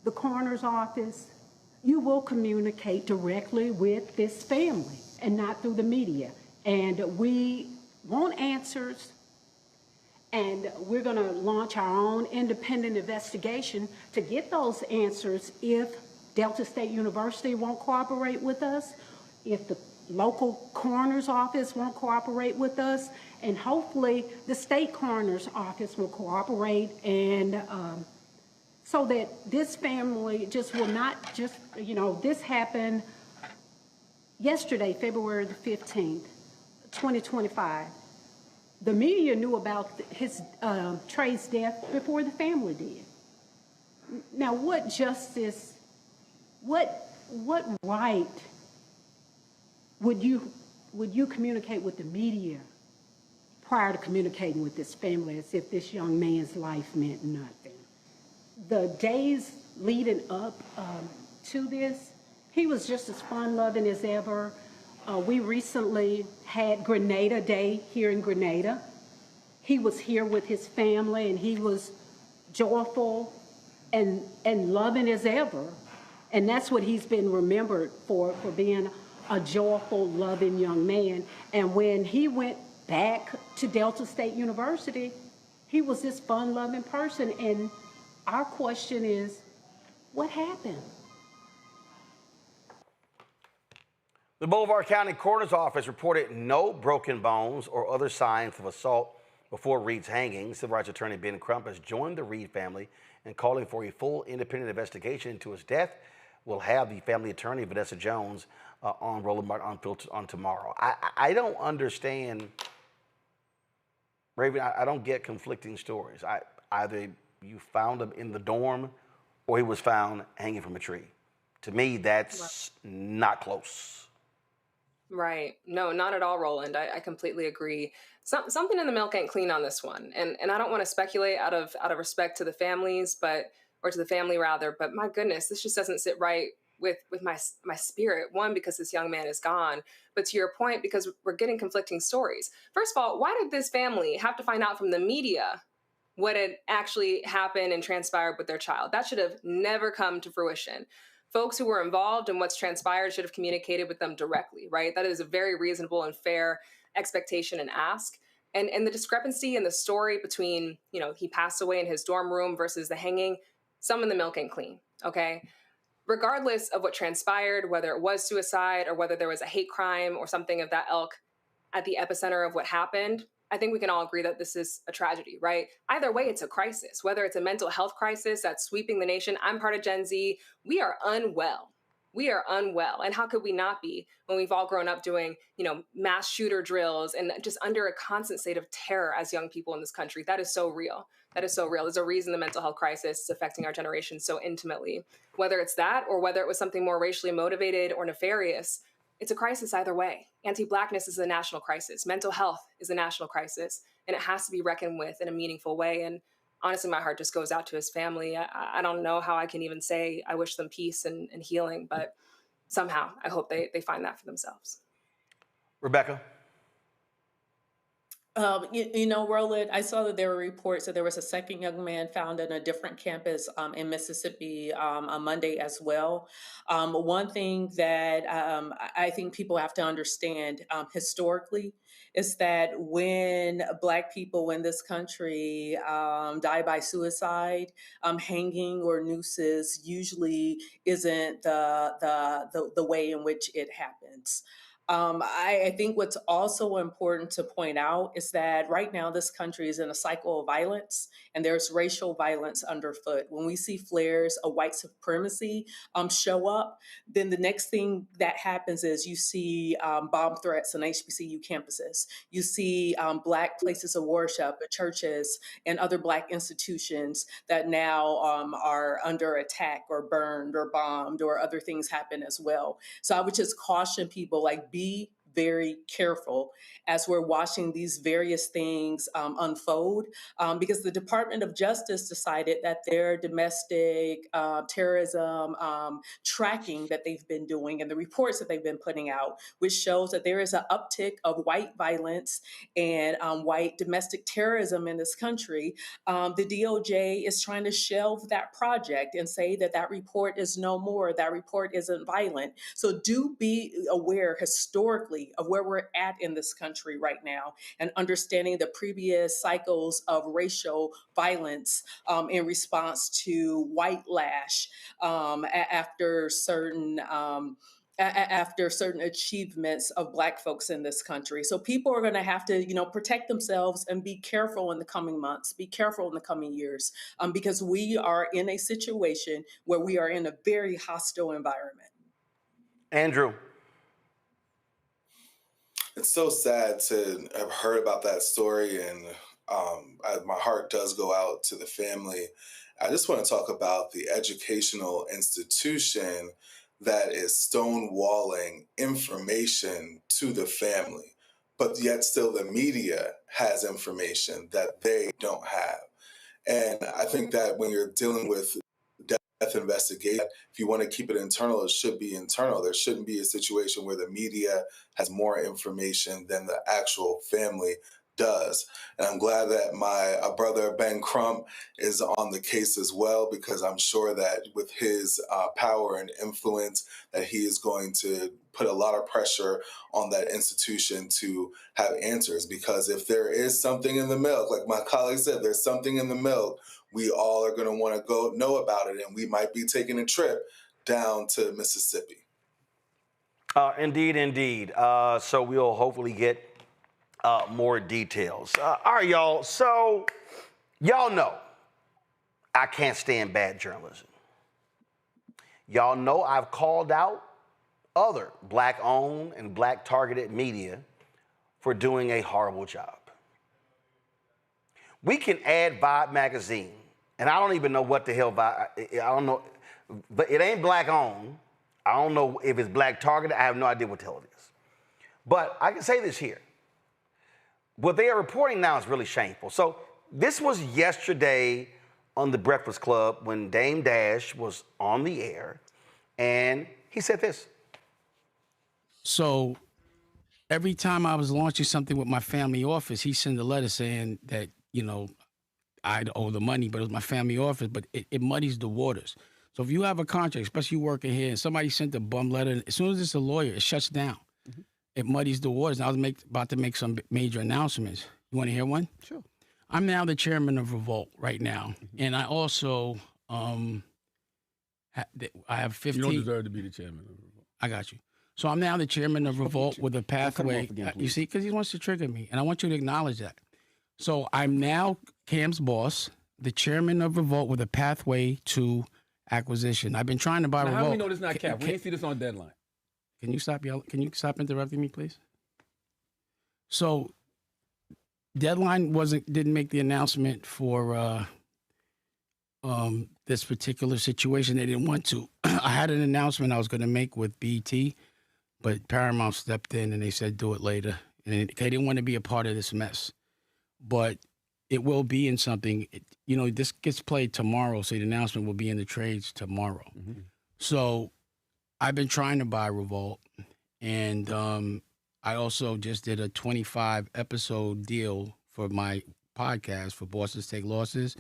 the coroner's office, you will communicate directly with this family. and not through the media. And we want answers, and we're going to launch our own independent investigation to get those answers if Delta State University won't cooperate with us, if the local coroner's office won't cooperate with us, and hopefully the state coroner's office will cooperate, and so that this family just will not just, this happened yesterday, February the 15th, 2025. The media knew about his Trey's death before the family did. Now, what justice, what right would you communicate with the media prior to communicating with this family as if this young man's life meant nothing? The days leading up to this, he was just as fun-loving as ever. We recently had Grenada Day here in Grenada. He was here with his family, and he was joyful and loving as ever. And that's what he's been remembered for being a joyful, loving young man. And when he went back to Delta State University, he was this fun-loving person. And our question is, what happened? The Boulevard County Coroner's Office reported no broken bones or other signs of assault before Reed's hanging. Civil rights attorney Ben Crump has joined the Reed family in calling for a full independent investigation into his death. We'll have the family attorney, Vanessa Jones, on Roland Martin Unfiltered on tomorrow. I don't understand, Raven, I don't get conflicting stories. Either you found him in the dorm or he was found hanging from a tree. To me, that's not close. Right. No, not at all, Roland. I completely agree. Something in the milk ain't clean on this one. And I don't want to speculate out of respect to the families, or to the family rather, but my goodness, this just doesn't sit right with my spirit. One, because this young man is gone, but to your point, because we're getting conflicting stories. First of all, why did this family have to find out from the media what had actually happened and transpired with their child? That should have never come to fruition. Folks who were involved in what's transpired should have communicated with them directly, right? That is a very reasonable and fair expectation and ask. And the discrepancy in the story between, he passed away in his dorm room versus the hanging, some in the milk ain't clean, okay? Regardless of what transpired, whether it was suicide or whether there was a hate crime or something of that ilk at the epicenter of what happened, I think we can all agree that this is a tragedy, right? Either way, it's a crisis. Whether it's a mental health crisis that's sweeping the nation, I'm part of Gen Z, we are unwell. We are unwell. And how could we not be when we've all grown up doing, mass shooter drills and just under a constant state of terror as young people in this country? That is so real. That is so real. There's a reason the mental health crisis is affecting our generation so intimately. Whether it's that or whether it was something more racially motivated or nefarious, it's a crisis either way. Anti-Blackness is a national crisis. Mental health is a national crisis, and it has to be reckoned with in a meaningful way. And honestly, my heart just goes out to his family. I don't know how I can even say I wish them peace and healing, but somehow I hope they find that for themselves. Rebecca? Roland, I saw that there were reports that there was a second young man found on a different campus in Mississippi on Monday as well. One thing that I think people have to understand historically is that when Black people in this country die by suicide, hanging or nooses usually isn't the way in which it happens. I think what's also important to point out is that right now this country is in a cycle of violence, and there's racial violence underfoot. When we see flares of white supremacy show up, then the next thing that happens is you see bomb threats on HBCU campuses. You see Black places of worship, churches, and other Black institutions that now are under attack or burned or bombed, or other things happen as well. So I would just caution people, be very careful as we're watching these various things unfold, because the Department of Justice decided that their domestic terrorism tracking that they've been doing and the reports that they've been putting out, which shows that there is an uptick of white violence and white domestic terrorism in this country. The DOJ is trying to shelve that project and say that that report is no more, that report isn't violent. So do be aware historically of where we're at in this country right now and understanding the previous cycles of racial violence in response to white lash after certain achievements of Black folks in this country. So people are going to have to, protect themselves and be careful in the coming months, be careful in the coming years, because we are in a situation where we are in a very hostile environment. Andrew. It's so sad to have heard about that story, and my heart does go out to the family. I just want to talk about the educational institution that is stonewalling information to the family, but yet still the media has information that they don't have. And I think that when you're dealing with death investigation, if you want to keep it internal, it should be internal. There shouldn't be a situation where the media has more information than the actual family does. And I'm glad that my brother Ben Crump is on the case as well, because I'm sure that with his power and influence that he is going to put a lot of pressure on that institution to have answers. Because if there is something in the milk, like my colleague said, there's something in the milk, we all are going to want to go know about it, and we might be taking a trip down to Mississippi. Indeed. So we'll hopefully get more details. All right, y'all. So y'all know I can't stand bad journalism. Y'all know I've called out other Black-owned and Black-targeted media for doing a horrible job. We can add Vibe magazine, and I don't even know what the hell Vibe, I don't know, but it ain't Black-owned. I don't know if it's Black-targeted. I have no idea what the hell it is. But I can say this here. What they are reporting now is really shameful. So this was yesterday on The Breakfast Club when Dame Dash was on the air, and he said this. So every time I was launching something with my family office, he sent a letter saying that, I'd owe the money, but it was my family office, but it muddies the waters. So if you have a contract, especially you working here, and somebody sent a bum letter, and as soon as it's a lawyer, it shuts down. Mm-hmm. It muddies the waters. And I was about to make some major announcements. You want to hear one? Sure. I'm now the chairman of Revolt right now, and I also I have 15. You don't deserve to be the chairman of Revolt. I got you. So I'm now the chairman of Revolt with a pathway. Again, you see, because he wants to trigger me, and I want you to acknowledge that. So I'm now Cam's boss, the chairman of Revolt with a pathway to acquisition. I've been trying to buy Revolt. How do we know this is not Cap? We didn't see this on Deadline. Can you stop yelling? Can you stop interrupting me, please? So Deadline didn't make the announcement for this particular situation. They didn't want to. I had an announcement I was going to make with BT, but Paramount stepped in and they said do it later. And they didn't want to be a part of this mess. But it will be in something. This gets played tomorrow, so the announcement will be in the trades tomorrow. Mm-hmm. So I've been trying to buy Revolt, and I also just did a 25-episode deal for my podcast for Bosses Take Losses,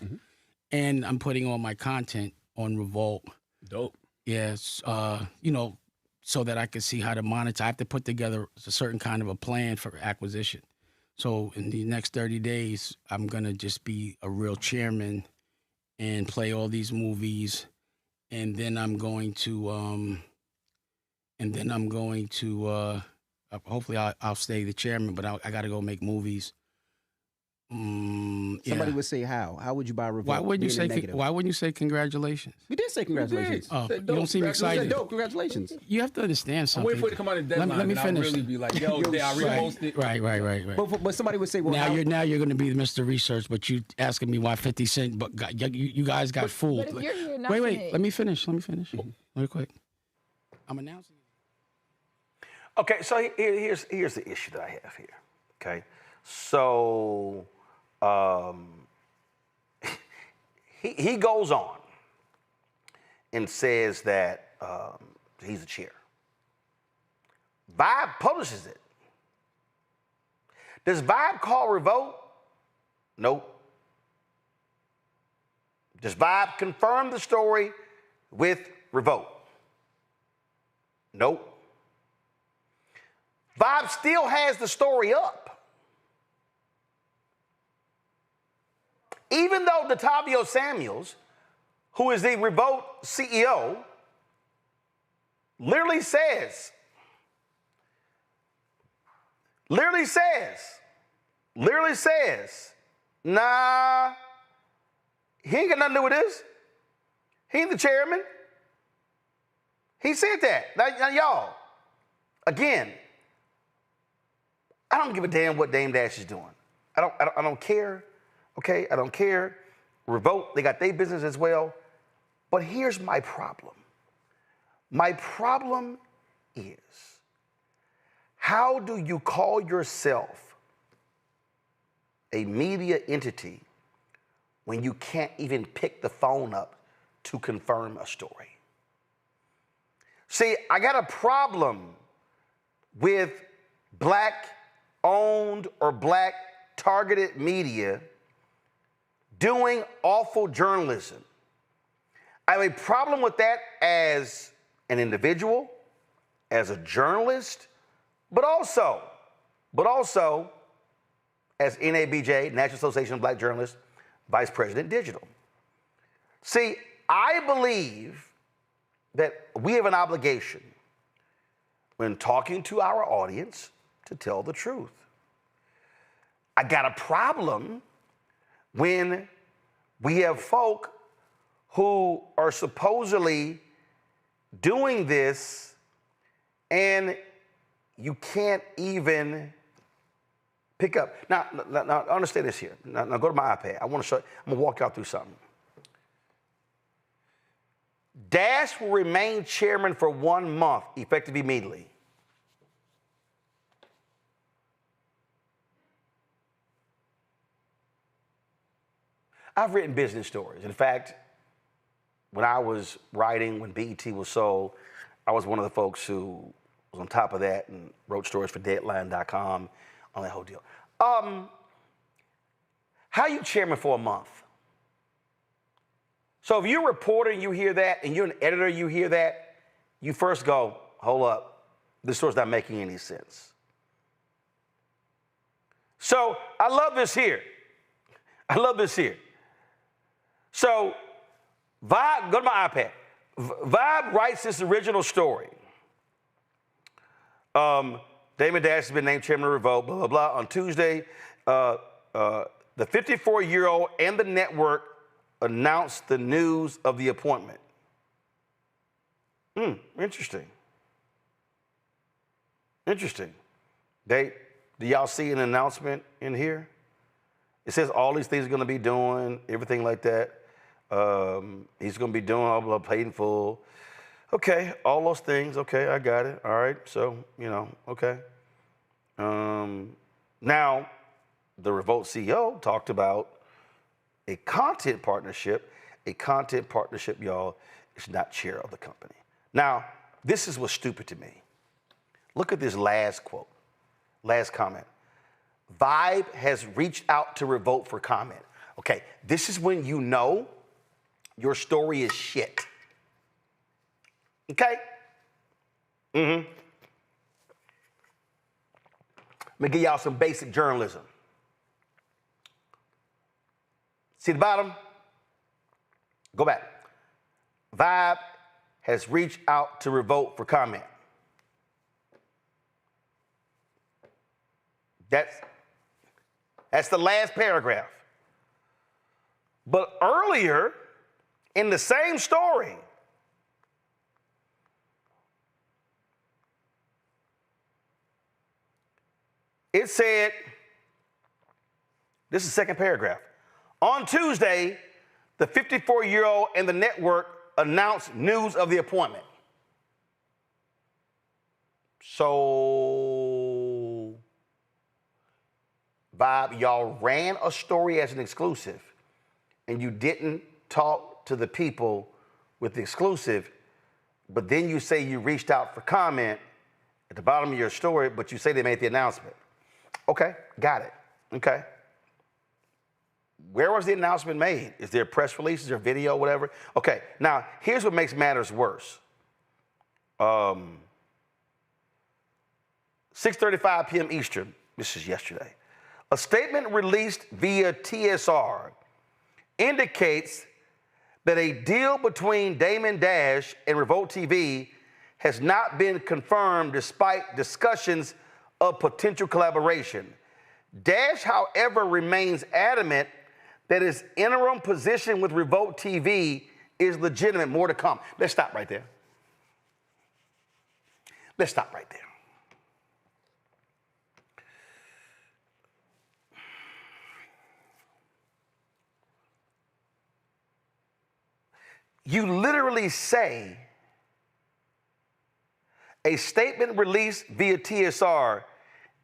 and I'm putting all my content on Revolt. Dope. Yes, so that I can see how to monetize. I have to put together a certain kind of a plan for acquisition. So in the next 30 days, I'm gonna just be a real chairman and play all these movies, and then I'm going to hopefully I'll stay the chairman, but I got to go make movies. Somebody would say how? How would you buy Revolt? Why wouldn't you say congratulations? We did say congratulations. Oh, you don't seem excited. Dope, congratulations. You have to understand something. I'm waiting for it to come out in Deadline. Let me finish. I'll really be like, yo, I reposted. Right. But somebody would say, well, now you're going to be Mr. Research, but you asking me why 50 Cent, but you guys got fooled. But if you're here Wait, let me finish. Real quick. I'm announcing. Okay, so here's the issue that I have here. Okay, so he goes on and says that he's the chair. Vibe publishes it. Does Vibe call revote? Nope. Does Vibe confirm the story with revote? Nope. Vibe still has the story up. Even though Demartravion Samuels, who is the revote CEO, literally says, nah, he ain't got nothing to do with this. He ain't the chairman. He said that. Now y'all, again, I don't give a damn what Dame Dash is doing. I don't care. Okay, I don't care. Revolt, they got their business as well. But here's my problem. My problem is, how do you call yourself a media entity when you can't even pick the phone up to confirm a story? See, I got a problem with Black-owned or Black-targeted media doing awful journalism. I have a problem with that as an individual, as a journalist, but also as NABJ, National Association of Black Journalists, Vice President Digital. See, I believe that we have an obligation when talking to our audience to tell the truth. I got a problem when we have folk who are supposedly doing this and you can't even pick up. Now understand this here. Now go to my iPad. I'm gonna walk y'all through something. Dash will remain chairman for 1 month, effective immediately. I've written business stories. In fact, when I was writing, when BET was sold, I was one of the folks who was on top of that and wrote stories for Deadline.com on that whole deal. How are you chairman for a month? So if you're a reporter and you hear that, and you're an editor, you hear that, you first go, hold up, this story's not making any sense. So I love this here. So Vibe, go to my iPad. Vibe writes this original story. Damon Dash has been named chairman of Revolt, blah, blah, blah. On Tuesday, the 54-year-old and the network announced the news of the appointment. Interesting. Do y'all see an announcement in here? It says all these things are going to be doing, everything like that. He's going to be doing all blah, paid in full. Okay, all those things. Okay, I got it. All right, so, okay. Now, the Revolt CEO talked about a content partnership. A content partnership, y'all, is not chair of the company. Now, this is what's stupid to me. Look at this last quote, last comment. Vibe has reached out to Revolt for comment. Okay, this is when you know your story is shit. Okay? Let me give y'all some basic journalism. See the bottom? Go back. Vibe has reached out to Revolt for comment. That's the last paragraph. But earlier in the same story, it said, this is the second paragraph. On Tuesday, the 54-year-old and the network announced news of the appointment. So, Vibe, y'all ran a story as an exclusive, and you didn't talk to the people with the exclusive, but then you say you reached out for comment at the bottom of your story, but you say they made the announcement. Okay, got it. Okay. Where was the announcement made? Is there a press release? Is there video, whatever? Okay, now here's what makes matters worse. 6:35 p.m. Eastern, this is yesterday. A statement released via TSR indicates that a deal between Damon Dash and Revolt TV has not been confirmed despite discussions of potential collaboration. Dash, however, remains adamant that his interim position with Revolt TV is legitimate. More to come. Let's stop right there. Let's stop right there. You literally say a statement released via TSR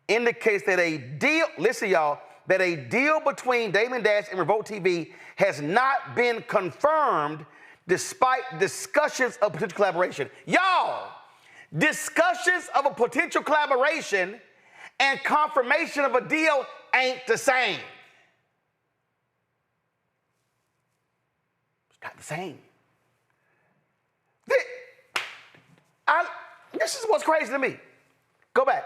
indicates that a deal, listen y'all, that a deal between Damon Dash and Revolt TV has not been confirmed despite discussions of potential collaboration. Y'all, discussions of a potential collaboration and confirmation of a deal ain't the same. It's not the same. This is what's crazy to me. Go back.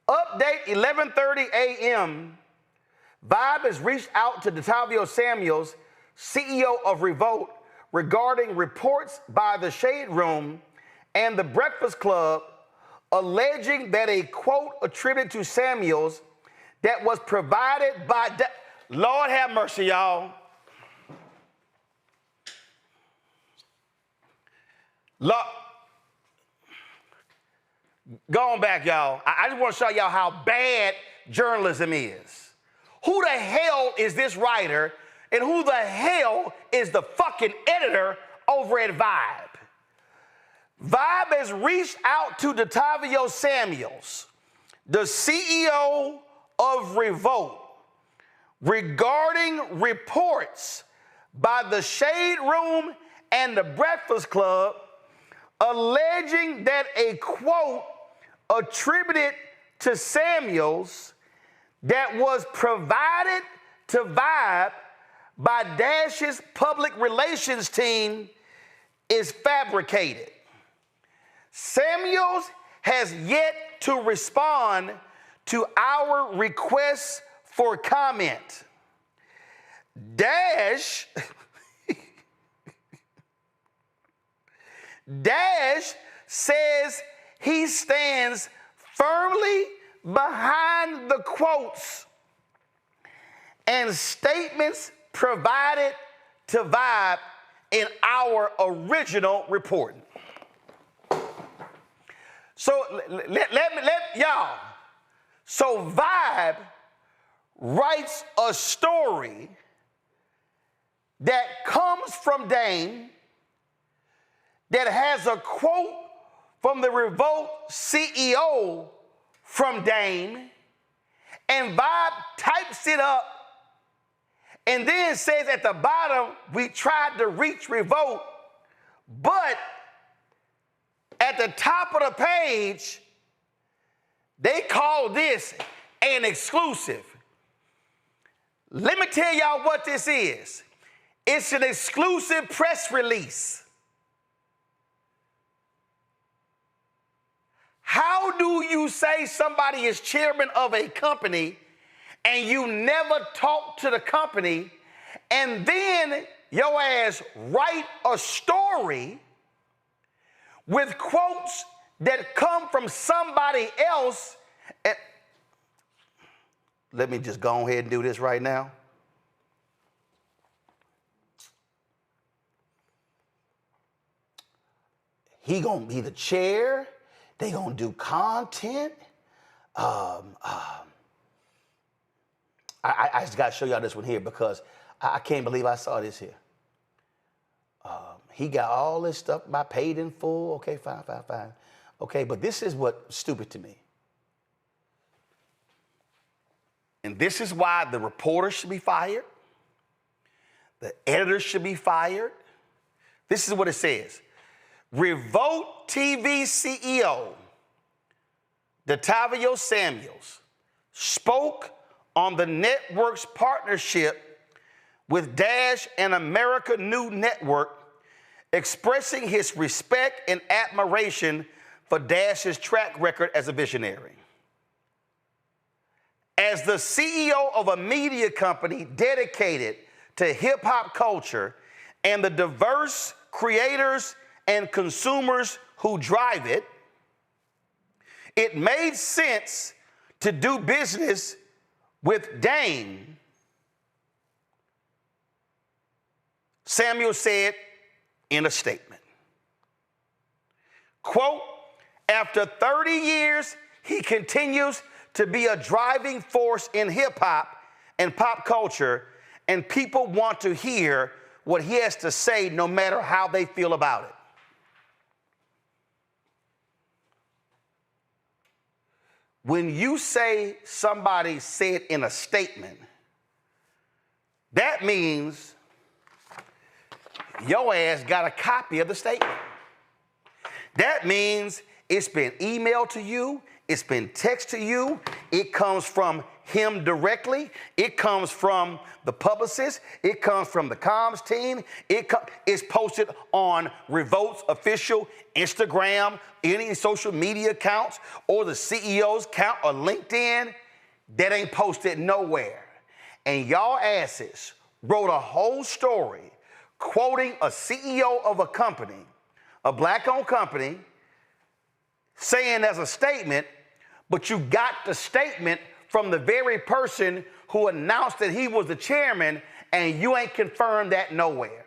Update 11:30 a.m. Vibe has reached out to Demartravion Samuels, CEO of Revolt, regarding reports by the Shade Room and the Breakfast Club alleging that a quote attributed to Samuels that was provided by Lord have mercy, y'all. Go on back, y'all. I just want to show y'all how bad journalism is. Who the hell is this writer, and who the hell is the fucking editor over at Vibe? Vibe has reached out to Demartravion Samuels, the CEO of Revolt, regarding reports by the Shade Room and the Breakfast Club alleging that a quote attributed to Samuels that was provided to Vibe by Dash's public relations team is fabricated. Samuels has yet to respond to our requests for comment. Dash says he stands firmly behind the quotes and statements provided to Vibe in our original reporting. So let y'all. So Vibe writes a story that comes from Dame that has a quote from the Revolt CEO from Dame, and Vibe types it up and then says at the bottom, we tried to reach Revolt, but at the top of the page, they call this an exclusive. Let me tell y'all what this is. It's an exclusive press release. How do you say somebody is chairman of a company and you never talk to the company, and then your ass write a story with quotes that come from somebody else? And let me just go ahead and do this right now. He gonna be the chair. They gonna do content. I just gotta show y'all this one here because I can't believe I saw this here. He got all this stuff by paid in full. Okay, fine. Okay, but this is what's stupid to me. And this is why the reporters should be fired. The editors should be fired. This is what it says. Revolt TV CEO Demartravion Samuels spoke on the network's partnership with Dash and America New Network, expressing his respect and admiration for Dash's track record as a visionary. As the CEO of a media company dedicated to hip-hop culture and the diverse creators and consumers who drive it, it made sense to do business with Dame, Samuel said in a statement. Quote, after 30 years, he continues to be a driving force in hip-hop and pop culture, and people want to hear what he has to say no matter how they feel about it. When you say somebody said in a statement, that means your ass got a copy of the statement. That means it's been emailed to you, it's been texted to you, it comes from him directly, it comes from the publicist, it comes from the comms team, it's posted on Revolt's official Instagram, any social media accounts, or the CEO's account or LinkedIn. That ain't posted nowhere. And y'all asses wrote a whole story quoting a CEO of a company, a black-owned company, saying as a statement, but you got the statement from the very person who announced that he was the chairman, and you ain't confirmed that nowhere.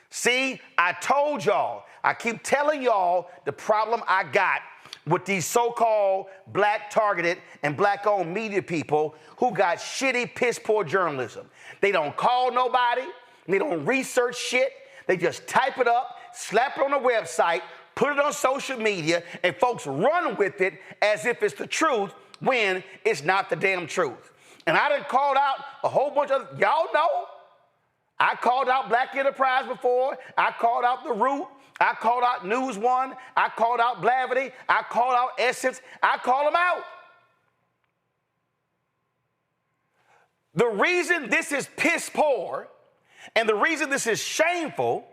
See, I told y'all, I keep telling y'all the problem I got with these so-called black targeted and black-owned media people who got shitty, piss-poor journalism. They don't call nobody, they don't research shit, they just type it up, slap it on a website, put it on social media, and folks run with it as if it's the truth when it's not the damn truth. And I done called out a whole bunch of, y'all know, I called out Black Enterprise before, I called out The Root, I called out News One, I called out Blavity, I called out Essence, I called them out. The reason this is piss poor and the reason this is shameful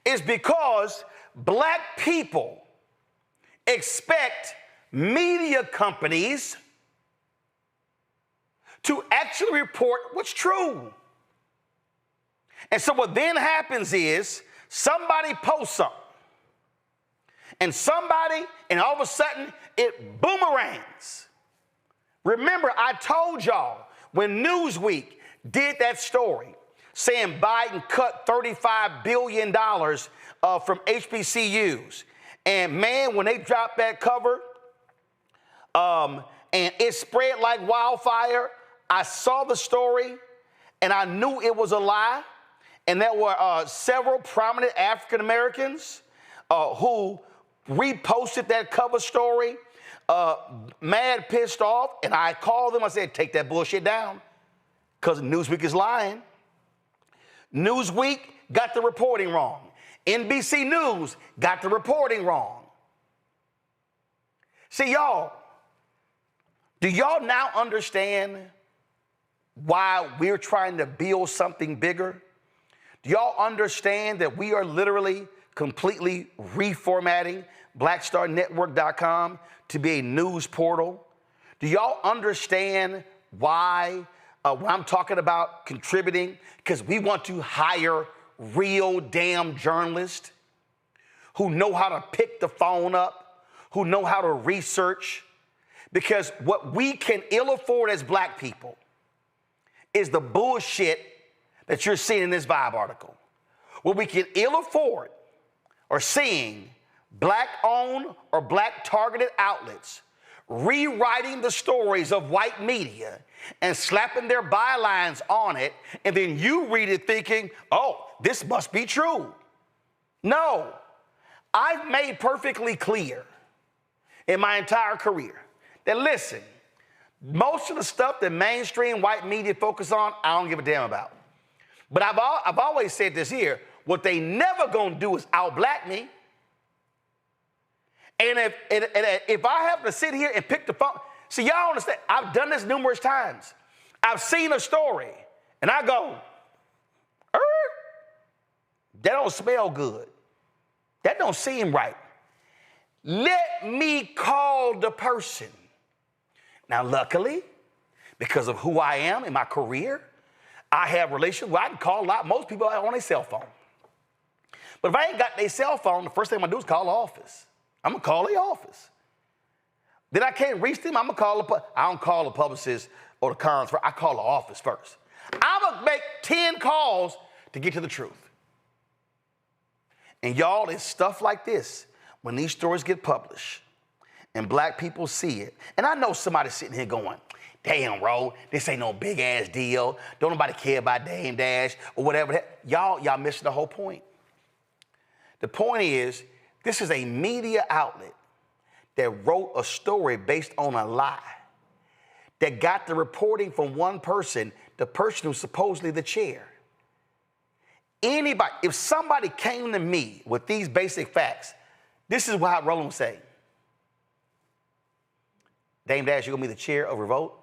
is because black people expect media companies to actually report what's true. And so what then happens is somebody posts something, and all of a sudden it boomerangs. Remember, I told y'all when Newsweek did that story saying Biden cut $35 billion from HBCUs. And man, when they dropped that cover and it spread like wildfire, I saw the story and I knew it was a lie. And there were several prominent African Americans who reposted that cover story, mad, pissed off. And I called them, I said, take that bullshit down because Newsweek is lying. Newsweek got the reporting wrong. NBC News got the reporting wrong. See, y'all, do y'all now understand why we're trying to build something bigger? Do y'all understand that we are literally completely reformatting BlackStarNetwork.com to be a news portal? Do y'all understand why when I'm talking about contributing? Because we want to hire real damn journalists who know how to pick the phone up, who know how to research. Because what we can ill afford as black people is the bullshit that you're seeing in this Vibe article. What we can ill afford are seeing black-owned or black-targeted outlets rewriting the stories of white media and slapping their bylines on it, and then you read it thinking, oh, this must be true. No, I've made perfectly clear in my entire career that, listen, most of the stuff that mainstream white media focus on, I don't give a damn about. But I've always said this here, what they never gonna do is out-black me. And if I have to sit here and pick the phone, see, y'all understand, I've done this numerous times. I've seen a story, and I go, that don't smell good. That don't seem right. Let me call the person. Now, luckily, because of who I am in my career, I have relations where I can call a lot. Most people are on their cell phone. But if I ain't got their cell phone, the first thing I'm gonna do is call the office. I'm gonna call the office. Then I can't reach them, I'm gonna call I don't call the publicist or the cons first, I call the office first. I'm gonna make 10 calls to get to the truth. And y'all, it's stuff like this, when these stories get published and black people see it, and I know somebody's sitting here going, damn, bro, this ain't no big ass deal. Don't nobody care about Dame Dash or whatever. Y'all missing the whole point. The point is, this is a media outlet that wrote a story based on a lie that got the reporting from one person, the person who's supposedly the chair. Anybody, if somebody came to me with these basic facts, this is what Roland would say. Dame Dash, you're gonna be the chair of Revolt?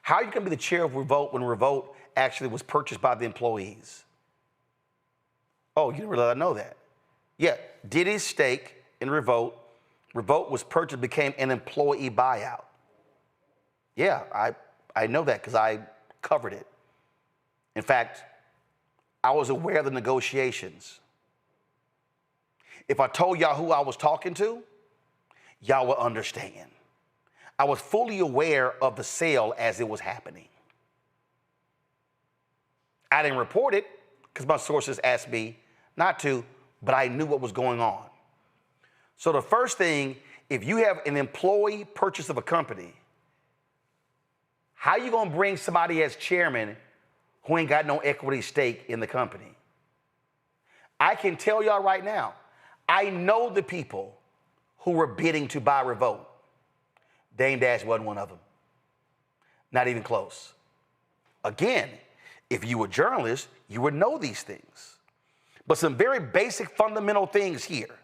How are you gonna be the chair of Revolt when Revolt actually was purchased by the employees? Oh, you didn't really know that. Yeah, Diddy's stake in Revolt was purchased, became an employee buyout. Yeah, I know that because I covered it. In fact, I was aware of the negotiations. If I told y'all who I was talking to, y'all would understand. I was fully aware of the sale as it was happening. I didn't report it because my sources asked me not to, but I knew what was going on. So the first thing, if you have an employee purchase of a company, how you gonna bring somebody as chairman who ain't got no equity stake in the company? I can tell y'all right now, I know the people who were bidding to buy Revolt. Dame Dash wasn't one of them. Not even close. Again, if you were a journalist, you would know these things. But some very basic fundamental things here.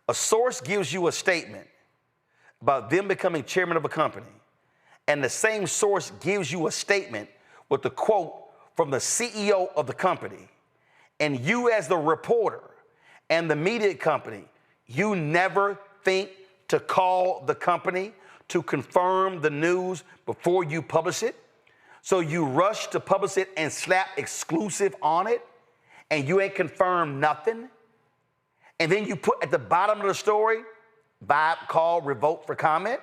A source gives you a statement about them becoming chairman of a company, and the same source gives you a statement with the quote from the CEO of the company, and you as the reporter and the media company, you never think to call the company to confirm the news before you publish it. So you rush to publish it and slap exclusive on it, and you ain't confirmed nothing. And then you put at the bottom of the story, Vibe call, revolt for comment.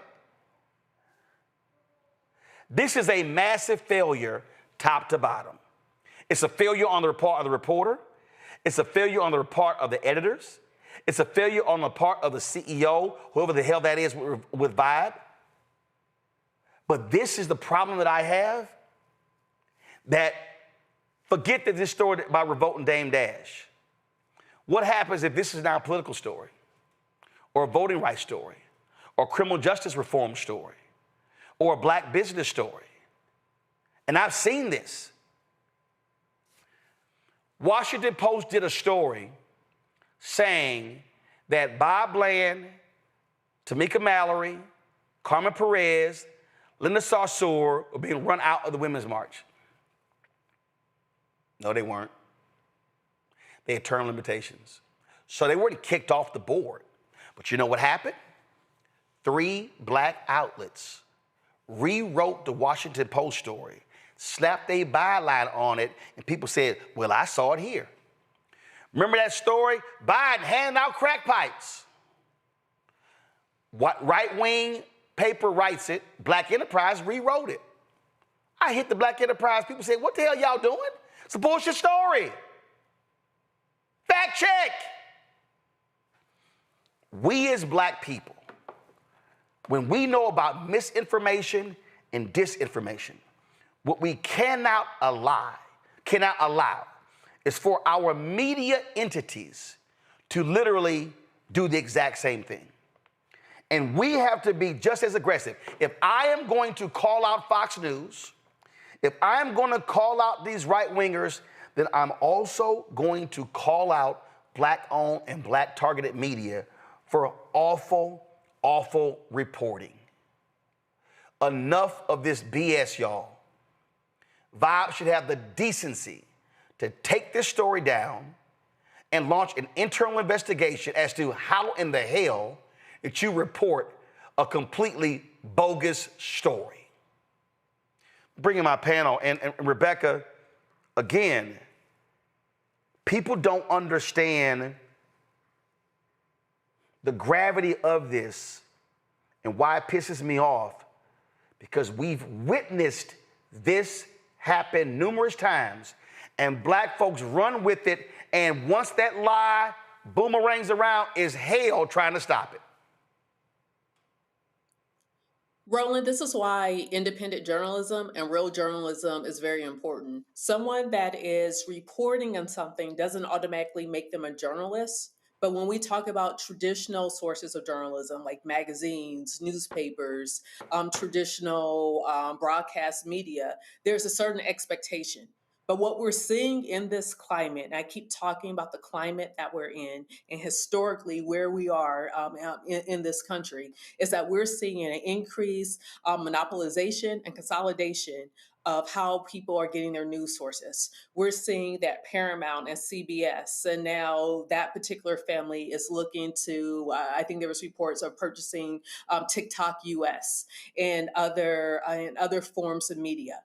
This is a massive failure top to bottom. It's a failure on the part of the reporter. It's a failure on the part of the editors. It's a failure on the part of the CEO, whoever the hell that is with Vibe. But this is the problem that I have, that forget that this story about Revolt and Dame Dash. What happens if this is now a political story, or a voting rights story, or a criminal justice reform story, or a black business story? And I've seen this. Washington Post did a story saying that Bob Bland, Tamika Mallory, Carmen Perez, Linda Sarsour were being run out of the Women's March. No, they weren't. They had term limitations. So they weren't kicked off the board. But you know what happened? 3 black outlets rewrote the Washington Post story, slapped a byline on it, and people said, well, I saw it here. Remember that story? Biden handing out crack pipes. What right-wing paper writes it, Black Enterprise rewrote it. I hit the Black Enterprise, people say, what the hell y'all doing? It's a bullshit story. Fact check. We as black people, when we know about misinformation and disinformation, what we cannot allow is for our media entities to literally do the exact same thing. And we have to be just as aggressive. If I am going to call out Fox News, if I am going to call out these right-wingers, then I'm also going to call out black-owned and black-targeted media for awful, awful reporting. Enough of this BS, y'all. Vibe should have the decency to take this story down and launch an internal investigation as to how in the hell did you report a completely bogus story. Bringing my panel, and Rebecca, again, people don't understand the gravity of this and why it pisses me off, because we've witnessed this happen numerous times, and black folks run with it, and once that lie boomerangs around, is hell trying to stop it. Roland, this is why independent journalism and real journalism is very important. Someone that is reporting on something doesn't automatically make them a journalist. But when we talk about traditional sources of journalism, like magazines, newspapers, traditional broadcast media, there's a certain expectation. But what we're seeing in this climate, and I keep talking about the climate that we're in and historically where we are in this country, is that we're seeing an increased monopolization and consolidation of how people are getting their news sources. We're seeing that Paramount and CBS, and now that particular family is looking to, I think there was reports of purchasing TikTok US and other forms of media.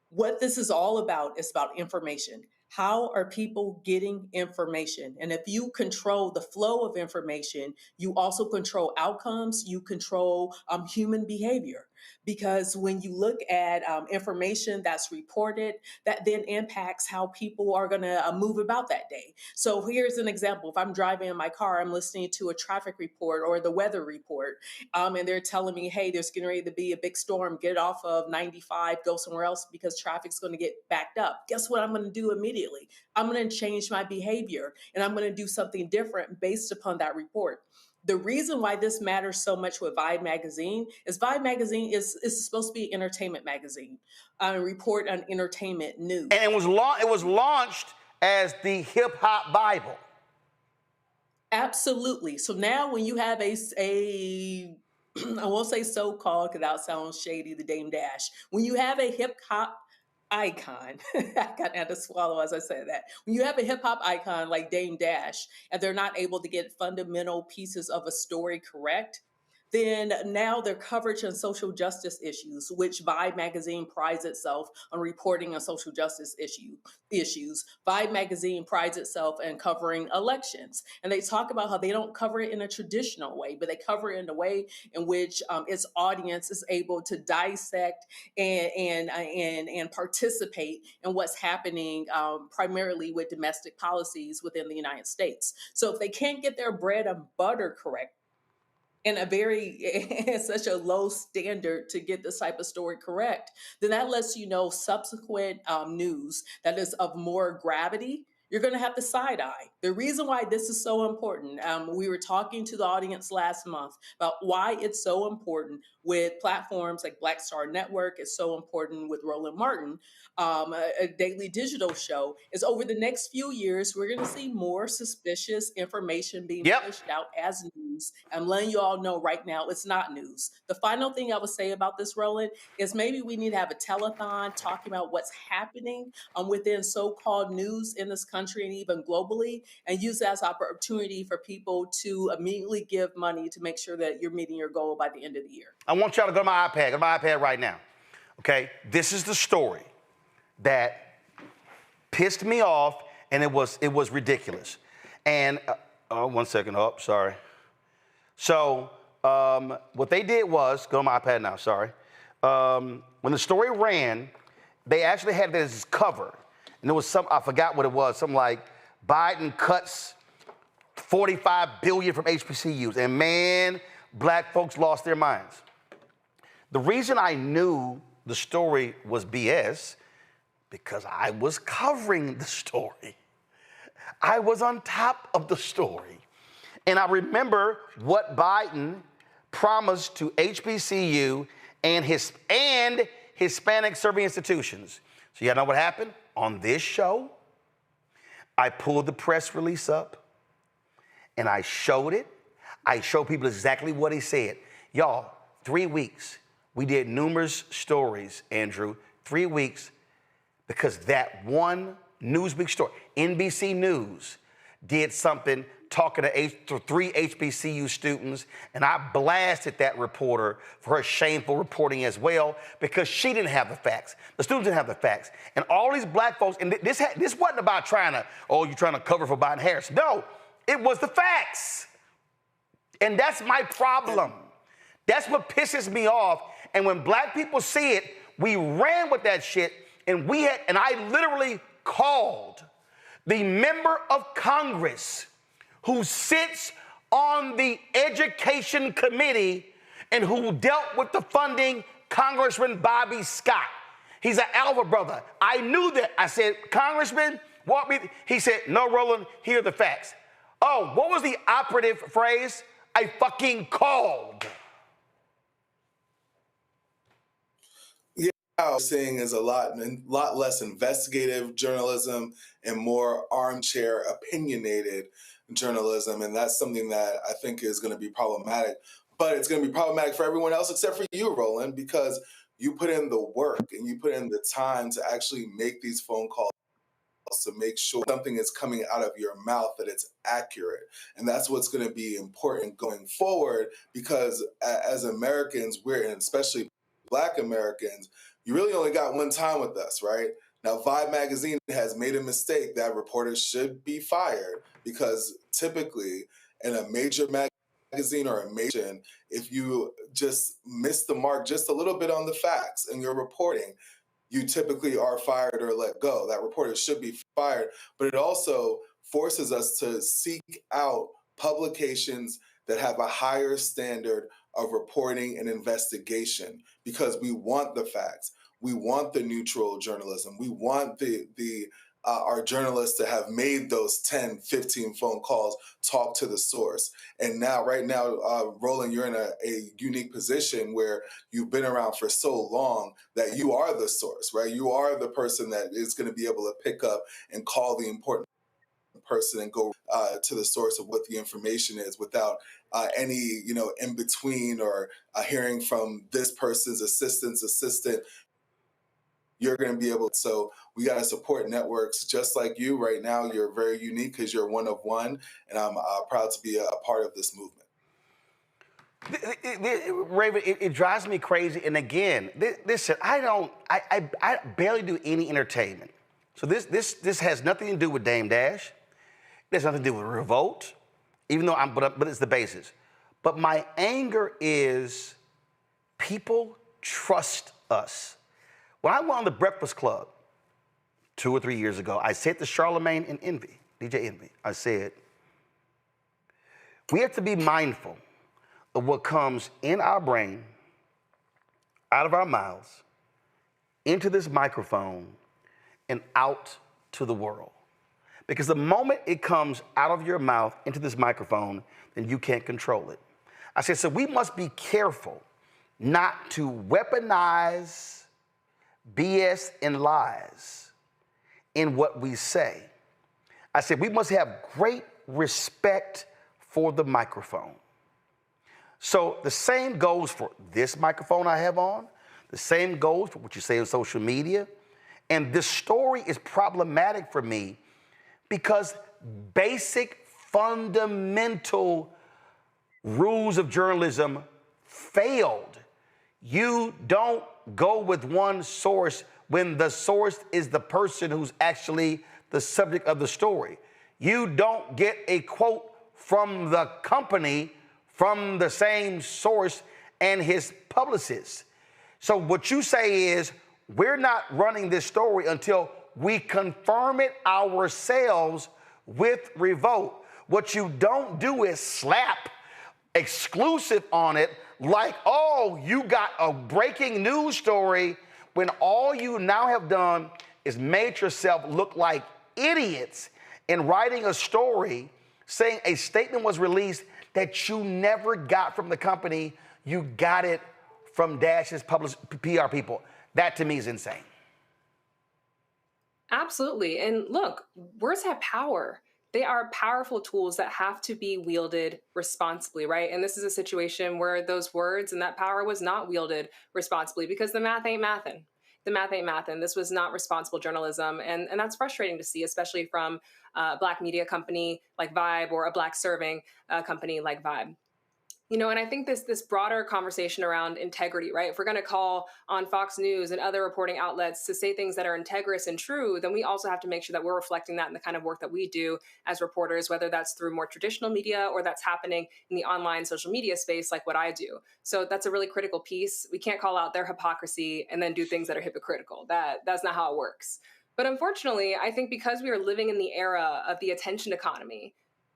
What this is all about is about information. How are people getting information? And if you control the flow of information, you also control outcomes, you control human behavior. Because when you look at information that's reported, that then impacts how people are gonna move about that day. So here's an example. If I'm driving in my car, I'm listening to a traffic report or the weather report, and they're telling me, hey, there's getting ready to be a big storm, get off of 95, go somewhere else because traffic's gonna get backed up. Guess what I'm gonna do immediately? I'm gonna change my behavior and I'm gonna do something different based upon that report. The reason why this matters so much with Vibe magazine is Vibe magazine is supposed to be an entertainment magazine, report on entertainment news. And it was launched as the hip hop Bible. Absolutely. So now when you have a I won't say so-called because that sounds shady, the Dame Dash. When you have a hip hop icon, I got to swallow as I say that. When you have a hip hop icon like Dame Dash and they're not able to get fundamental pieces of a story correct, then now their coverage on social justice issues, which Vibe magazine prides itself on reporting on social justice issues. Vibe magazine prides itself in covering elections. And they talk about how they don't cover it in a traditional way, but they cover it in a way in which its audience is able to dissect and participate in what's happening primarily with domestic policies within the United States. So if they can't get their bread and butter correct, and such a low standard to get this type of story correct, then that lets you know subsequent news that is of more gravity, you're going to have to side eye. The reason why this is so important, we were talking to the audience last month about why it's so important with platforms like Black Star Network. It's so important with Roland Martin, a daily digital show. Is over the next few years, we're going to see more suspicious information being pushed out as news. I'm letting you all know right now, it's not news. The final thing I would say about this, Roland, is maybe we need to have a telethon talking about what's happening within so-called news in this country and even globally, and use that as opportunity for people to immediately give money to make sure that you're meeting your goal by the end of the year. I want y'all to go to my iPad right now. Okay, this is the story that pissed me off, and it was ridiculous. And one second, sorry. So what they did was, go to my iPad now, sorry. When the story ran, they actually had this cover, and there was some, I forgot what it was, something like Biden cuts $45 billion from HBCUs, and man, black folks lost their minds. The reason I knew the story was BS, because I was covering the story. I was on top of the story. And I remember what Biden promised to HBCU and Hispanic serving institutions. So y'all know what happened? On this show, I pulled the press release up and I showed it. I showed people exactly what he said. Y'all, 3 weeks. We did numerous stories, Andrew, 3 weeks, because that one Newsweek story, NBC News, did something talking to 3 HBCU students, and I blasted that reporter for her shameful reporting as well, because she didn't have the facts. The students didn't have the facts. And all these black folks, and this wasn't about you're trying to cover for Biden Harris. No, it was the facts. And that's my problem. That's what pisses me off. And when black people see it, we ran with that shit, and I literally called the member of Congress who sits on the Education Committee and who dealt with the funding, Congressman Bobby Scott. He's an Alva brother. I knew that. I said, Congressman, walk me. He said, no, Roland, here are the facts. Oh, what was the operative phrase? I fucking called. Now seeing is a lot less investigative journalism and more armchair opinionated journalism, and that's something that I think is going to be problematic. But it's going to be problematic for everyone else except for you, Roland, because you put in the work and you put in the time to actually make these phone calls to make sure something is coming out of your mouth that it's accurate. And that's what's going to be important going forward, because as Americans, and especially Black Americans, you really only got one time with us, right? Now, Vibe magazine has made a mistake that reporters should be fired, because typically in a major magazine or a major, if you just miss the mark just a little bit on the facts in your reporting, you typically are fired or let go. That reporter should be fired, but it also forces us to seek out publications that have a higher standard of reporting and investigation, because we want the facts. We want the neutral journalism. We want our journalists to have made those 10, 15 phone calls, talk to the source. And now, right now, Roland, you're in a unique position where you've been around for so long that you are the source, right? You are the person that is going to be able to pick up and call the important person and go to the source of what the information is without any, in between or hearing from this person's assistant. You're going to be able to. So we got to support networks just like you. Right now, you're very unique because you're one of one, and I'm proud to be a part of this movement. Raven, it drives me crazy. And again, listen, I barely do any entertainment. So this has nothing to do with Dame Dash. It has nothing to do with revolt, even though but it's the basis. But my anger is people trust us. When I went on the Breakfast Club 2 or 3 years ago, I said to Charlemagne and Envy, DJ Envy, I said, we have to be mindful of what comes in our brain, out of our mouths, into this microphone, and out to the world. Because the moment it comes out of your mouth into this microphone, then you can't control it. I said, so we must be careful not to weaponize BS and lies in what we say. I said, we must have great respect for the microphone. So the same goes for this microphone I have on. The same goes for what you say on social media. And this story is problematic for me because basic, fundamental rules of journalism failed. You don't go with one source when the source is the person who's actually the subject of the story. You don't get a quote from the company from the same source and his publicist. So what you say is, we're not running this story until we confirm it ourselves with Revolt. What you don't do is slap exclusive on it like, oh, you got a breaking news story, when all you now have done is made yourself look like idiots in writing a story saying a statement was released that you never got from the company. You got it from Dash's PR people. That to me is insane. Absolutely. And look, words have power. They are powerful tools that have to be wielded responsibly, right? And this is a situation where those words and that power was not wielded responsibly because the math ain't mathin'. The math ain't mathin'. This was not responsible journalism. And that's frustrating to see, especially from a Black media company like Vibe or a Black serving company like Vibe. You know, and I think this broader conversation around integrity, right? If we're going to call on Fox News and other reporting outlets to say things that are integrous and true, then we also have to make sure that we're reflecting that in the kind of work that we do as reporters, whether that's through more traditional media or that's happening in the online social media space like what I do. So that's a really critical piece. We can't call out their hypocrisy and then do things that are hypocritical. That's not how it works. But unfortunately, I think because we are living in the era of the attention economy,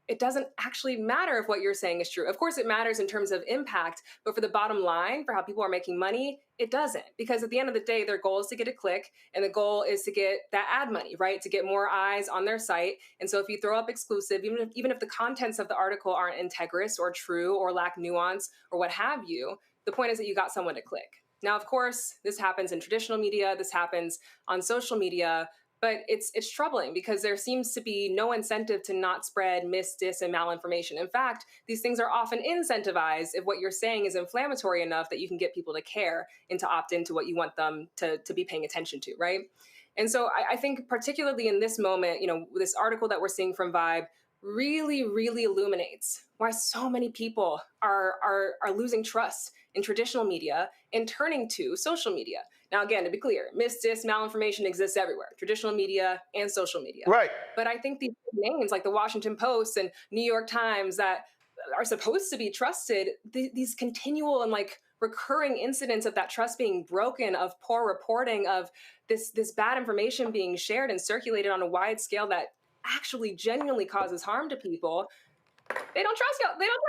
it doesn't actually matter if what you're saying is true. Of course, it matters in terms of impact, but for the bottom line, for how people are making money, it doesn't. Because at the end of the day, their goal is to get a click, and the goal is to get that ad money, right? To get more eyes on their site. And so if you throw up exclusive, even if the contents of the article aren't integrous or true or lack nuance or what have you, the point is that you got someone to click. Now, of course, this happens in traditional media, this happens on social media, but it's troubling because there seems to be no incentive to not spread mis, dis, and malinformation. In fact, these things are often incentivized if what you're saying is inflammatory enough that you can get people to care and to opt into what you want them to be paying attention to, right? And so I think particularly in this moment, you know, this article that we're seeing from Vibe really, really illuminates why so many people are losing trust in traditional media and turning to social media. Now, again, to be clear, mis, dis, malinformation exists everywhere, traditional media and social media. Right. But I think these names like the Washington Post and New York Times that are supposed to be trusted, these continual and like recurring incidents of that trust being broken, of poor reporting, of this bad information being shared and circulated on a wide scale that actually genuinely causes harm to people, they don't trust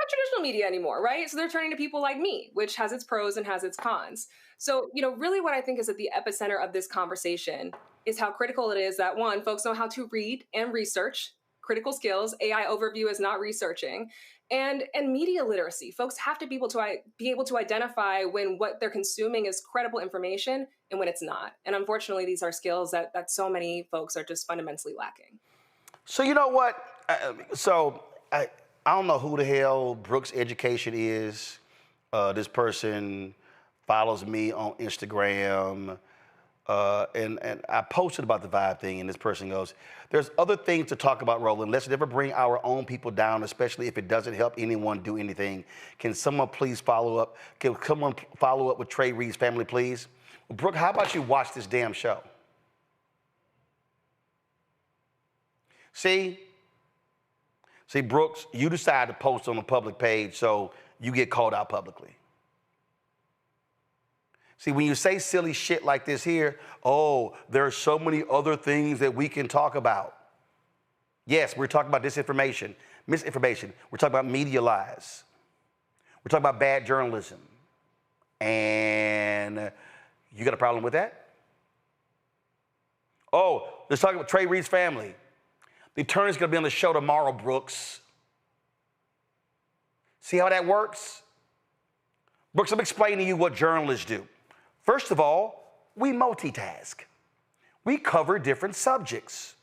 traditional media anymore, right? So they're turning to people like me, which has its pros and has its cons. So, you know, really what I think is at the epicenter of this conversation is how critical it is that, one, folks know how to read and research, critical skills. AI overview is not researching. And media literacy. Folks have to be able to identify when what they're consuming is credible information and when it's not. And unfortunately, these are skills that so many folks are just fundamentally lacking. So you know what? I don't know who the hell Brooks Education is. This person follows me on Instagram. And I posted about the Vibe thing, and this person goes, there's other things to talk about, Roland. Let's never bring our own people down, especially if it doesn't help anyone do anything. Can someone please follow up? Can someone follow up with Trey Reed's family, please? Well, Brooke, how about you watch this damn show? See, Brooks, you decide to post on a public page, so you get called out publicly. See, when you say silly shit like this here, oh, there are so many other things that we can talk about. Yes, we're talking about disinformation, misinformation. We're talking about media lies. We're talking about bad journalism. And you got a problem with that? Oh, let's talk about Trey Reed's family. The attorney's going to be on the show tomorrow, Brooks. See how that works? Brooks, I'm explaining to you what journalists do. First of all, we multitask. We cover different subjects.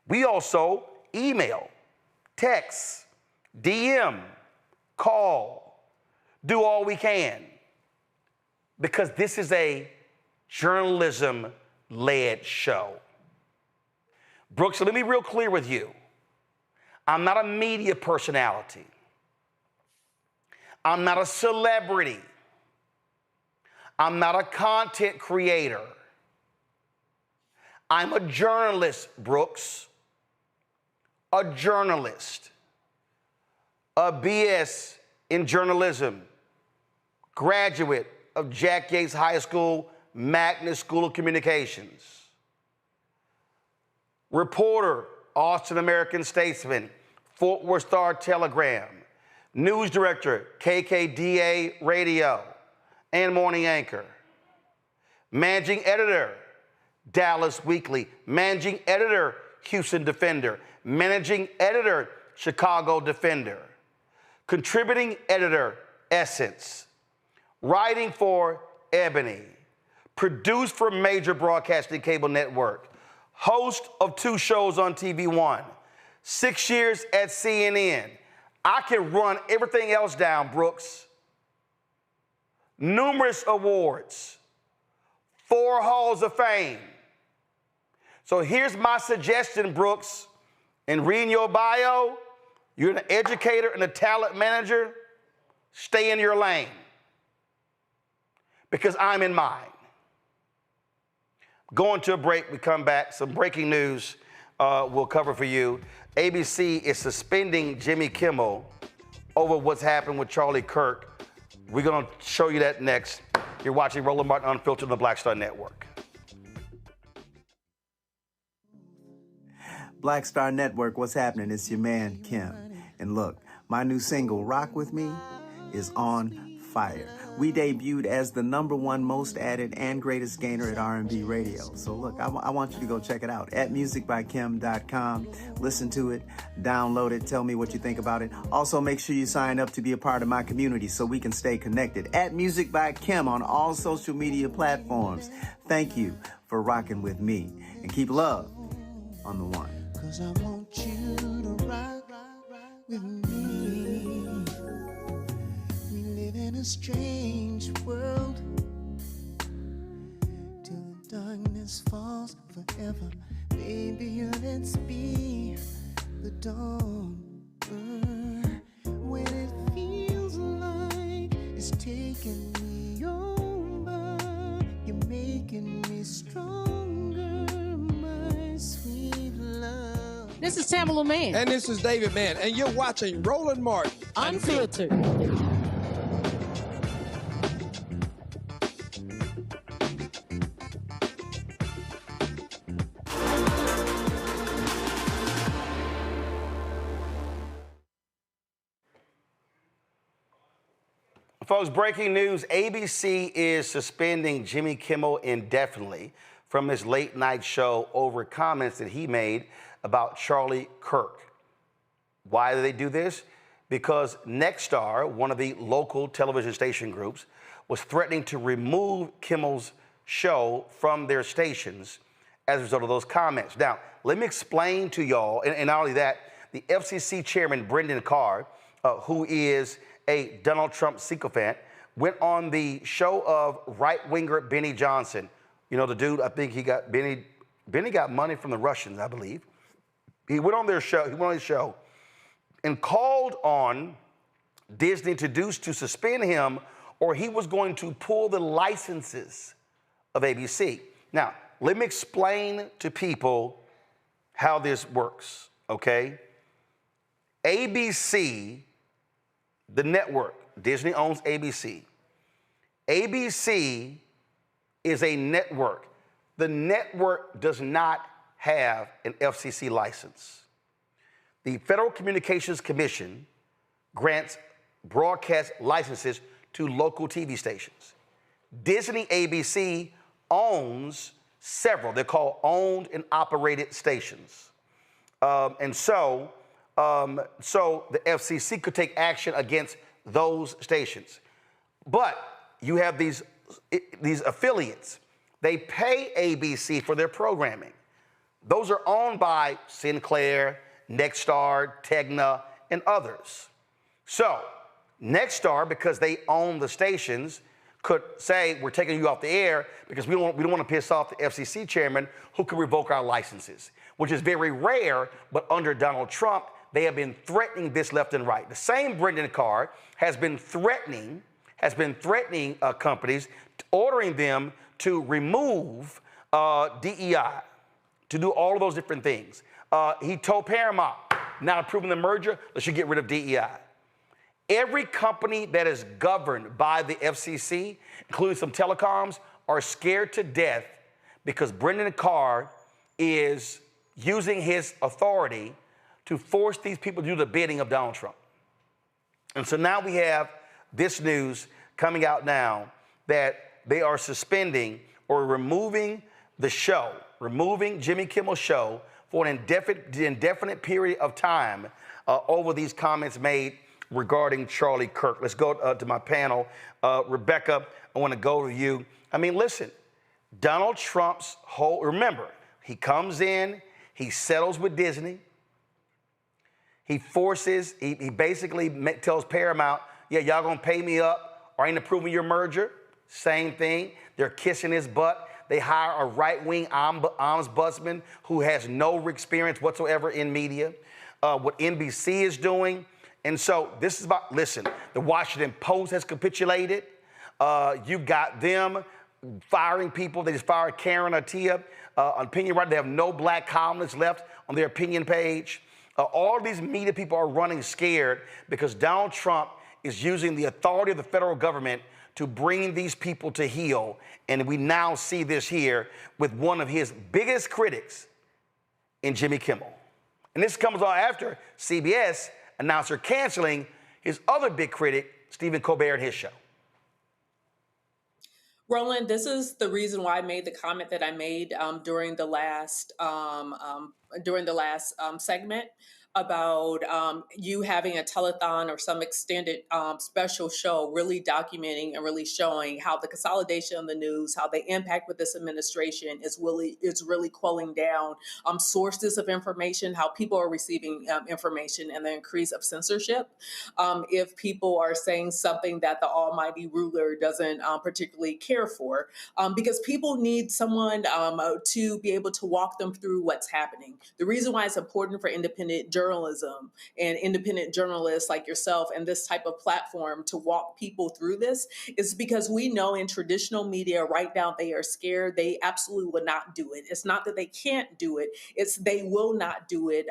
We also email, text, DM, call, do all we can. Because this is a journalism-led show. Brooks, so let me be real clear with you. I'm not a media personality. I'm not a celebrity. I'm not a content creator. I'm a journalist, Brooks. A journalist. A BS in journalism. Graduate of Jack Yates High School, Magnet School of Communications. Reporter, Austin American-Statesman, Fort Worth Star-Telegram. News director, KKDA Radio and morning anchor. Managing editor, Dallas Weekly. Managing editor, Houston Defender. Managing editor, Chicago Defender. contributing editor, Essence, writing for Ebony, produced for major broadcasting cable network, host of 2 shows on TV One, 6 years at CNN. I can run everything else down, Brooks. Numerous awards, 4 halls of fame. So here's my suggestion, Brooks. In reading your bio, you're an educator and a talent manager. Stay in your lane, because I'm in mine. Going to a break, we come back. Some breaking news we'll cover for you. ABC is suspending Jimmy Kimmel over what's happened with Charlie Kirk. We're going to show you that next. You're watching Roland Martin Unfiltered on the Black Star Network. Black Star Network, what's happening? It's your man, Kim. And look, my new single, Rock With Me, is on fire. We debuted as the #1 most added and greatest gainer at R&B radio. So look, I want you to go check it out at musicbykim.com. Listen to it, download it, tell me what you think about it. Also, make sure you sign up to be a part of my community so we can stay connected. At Music by Kim on all social media platforms. Thank you for rocking with me. And keep love on the one. 'Cause I want you to rock with me. We live in a strange world till the darkness falls forever. Baby, let's be the dawn. When it feels like it's taking me over, you're making me stronger, my sweet love. This is Tamala Mann. And this is David Mann. And you're watching Roland Martin Unfiltered. Folks, breaking news. ABC is suspending Jimmy Kimmel indefinitely from his late night show over comments that he made about Charlie Kirk. Why do they do this? Because Nexstar, one of the local television station groups, was threatening to remove Kimmel's show from their stations as a result of those comments. Now, let me explain to y'all, and not only that, the FCC chairman, Brendan Carr, who is a Donald Trump sycophant, went on the show of right-winger Benny Johnson. You know, the dude, I think he got, Benny got money from the Russians, I believe. He went on his show and called on Disney to suspend him, or he was going to pull the licenses of ABC. Now, let me explain to people how this works, okay? ABC, the network, Disney owns ABC. ABC is a network. The network does not have an FCC license. The Federal Communications Commission grants broadcast licenses to local TV stations. Disney ABC owns several. They're called owned and operated stations. So the FCC could take action against those stations. But you have these affiliates. They pay ABC for their programming. Those are owned by Sinclair, Nexstar, Tegna, and others. So Nexstar, because they own the stations, could say, we're taking you off the air because we don't want to piss off the FCC chairman who could revoke our licenses, which is very rare, but under Donald Trump, they have been threatening this left and right. The same Brendan Carr has been threatening companies, ordering them to remove DEI, to do all of those different things. He told Paramount, not approving the merger, let's get rid of DEI. Every company that is governed by the FCC, including some telecoms, are scared to death because Brendan Carr is using his authority to force these people to do the bidding of Donald Trump. And so now we have this news coming out now that they are suspending or removing the show, removing Jimmy Kimmel's show for an indefinite period of time over these comments made regarding Charlie Kirk. Let's go to my panel. Rebecca, I want to go to you. I mean, listen, Donald Trump's remember, he comes in, he settles with Disney. He basically tells Paramount, yeah, y'all gonna pay me up or ain't approving your merger. Same thing. They're kissing his butt. They hire a right-wing ombudsman who has no experience whatsoever in media. What NBC is doing. And so this is about, listen, the Washington Post has capitulated. You've got them firing people. They just fired Karen Attia, opinion writer. They have no black columnists left on their opinion page. All of these media people are running scared because Donald Trump is using the authority of the federal government to bring these people to heel. And we now see this here with one of his biggest critics in Jimmy Kimmel. And this comes on after CBS announced they're canceling his other big critic, Stephen Colbert, and his show. Roland, this is the reason why I made the comment that I made during the last segment about you having a telethon or some extended special show really documenting and really showing how the consolidation of the news, how the impact with this administration is really quelling down sources of information, how people are receiving information, and the increase of censorship. If people are saying something that the almighty ruler doesn't particularly care for, because people need someone to be able to walk them through what's happening. The reason why it's important for independent journalism and independent journalists like yourself and this type of platform to walk people through this is because we know in traditional media right now they are scared. They absolutely will not do it. It's not that they can't do it. It's they will not do it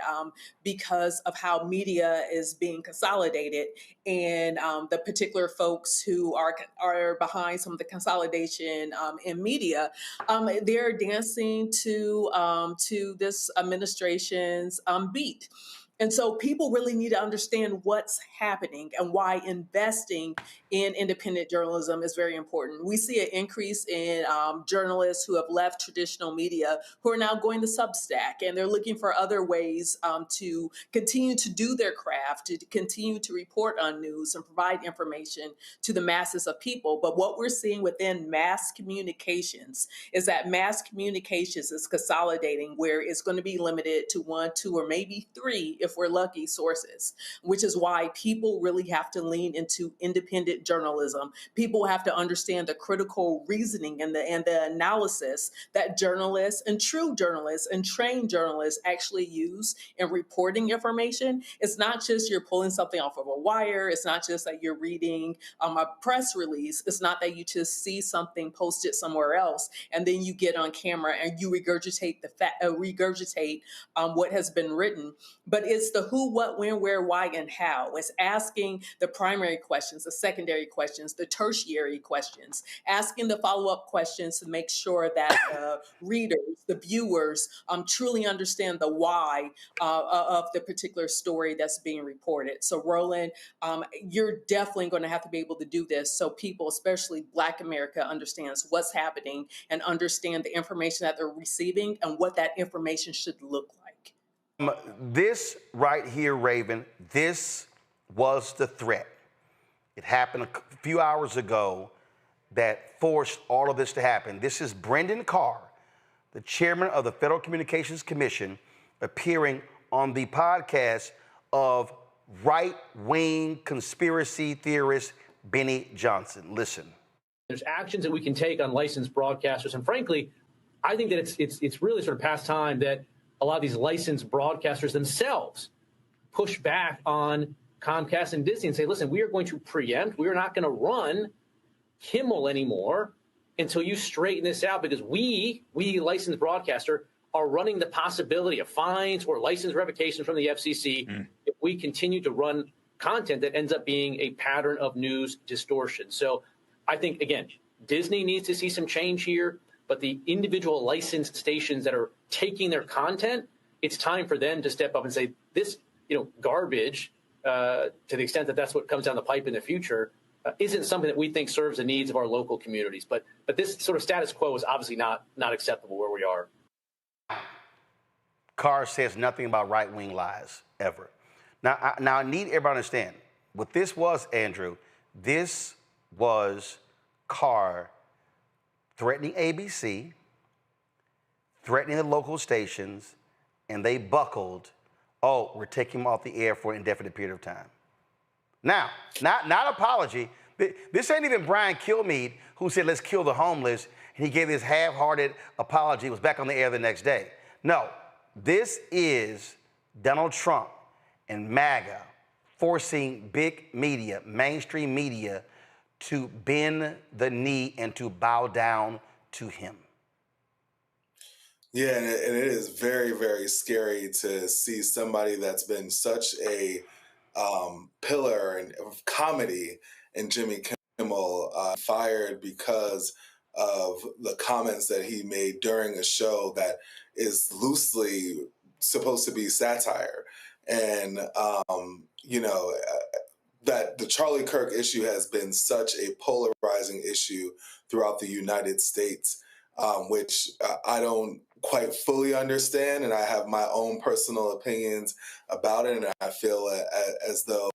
because of how media is being consolidated and the particular folks who are behind some of the consolidation in media. They're dancing to this administration's beat. And so people really need to understand what's happening and why investing in independent journalism is very important. We see an increase in journalists who have left traditional media who are now going to Substack, and they're looking for other ways to continue to do their craft, to continue to report on news and provide information to the masses of people. But what we're seeing within mass communications is that mass communications is consolidating where it's going to be limited to 1, 2, or maybe 3 if we're lucky sources, which is why people really have to lean into independent journalism. People have to understand the critical reasoning and the analysis that journalists and true journalists and trained journalists actually use in reporting information. It's not just you're pulling something off of a wire. It's not just that you're reading a press release. It's not that you just see something posted somewhere else and then you get on camera and you regurgitate what has been written. But it's the who, what, when, where, why, and how. It's asking the primary questions, the secondary questions, the tertiary questions, asking the follow-up questions to make sure that the readers, the viewers, truly understand the why of the particular story that's being reported. So, Roland, you're definitely going to have to be able to do this so people, especially Black America, understands what's happening and understand the information that they're receiving and what that information should look like. This right here, Raven, this was the threat. It happened a few hours ago that forced all of this to happen. This is Brendan Carr, the chairman of the Federal Communications Commission, appearing on the podcast of right-wing conspiracy theorist Benny Johnson. Listen. There's actions that we can take on licensed broadcasters, and frankly, I think that it's really sort of past time that a lot of these licensed broadcasters themselves push back on Comcast and Disney and say, listen, we are going to preempt. We are not going to run Kimmel anymore until you straighten this out, because we licensed broadcaster, are running the possibility of fines or license revocations from the FCC if we continue to run content that ends up being a pattern of news distortion. So I think, again, Disney needs to see some change here. But the individual licensed stations that are taking their content, it's time for them to step up and say, this, garbage, to the extent that that's what comes down the pipe in the future, isn't something that we think serves the needs of our local communities. But this sort of status quo is obviously not acceptable where we are. Carr says nothing about right-wing lies, ever. Now I need everybody to understand, What this was, Andrew, this was Carr threatening ABC, threatening the local stations, and they buckled. Oh, we're taking him off the air for an indefinite period of time. Now, not apology. This ain't even Brian Kilmeade who said, let's kill the homeless, and he gave this half-hearted apology, was back on the air the next day. No, this is Donald Trump and MAGA forcing big media, mainstream media, to bend the knee and to bow down to him. Yeah, and it is very, very scary to see somebody that's been such a pillar of comedy in Jimmy Kimmel fired because of the comments that he made during a show that is loosely supposed to be satire. And, that the Charlie Kirk issue has been such a polarizing issue throughout the United States, which I don't quite fully understand, and I have my own personal opinions about it, and I feel as though,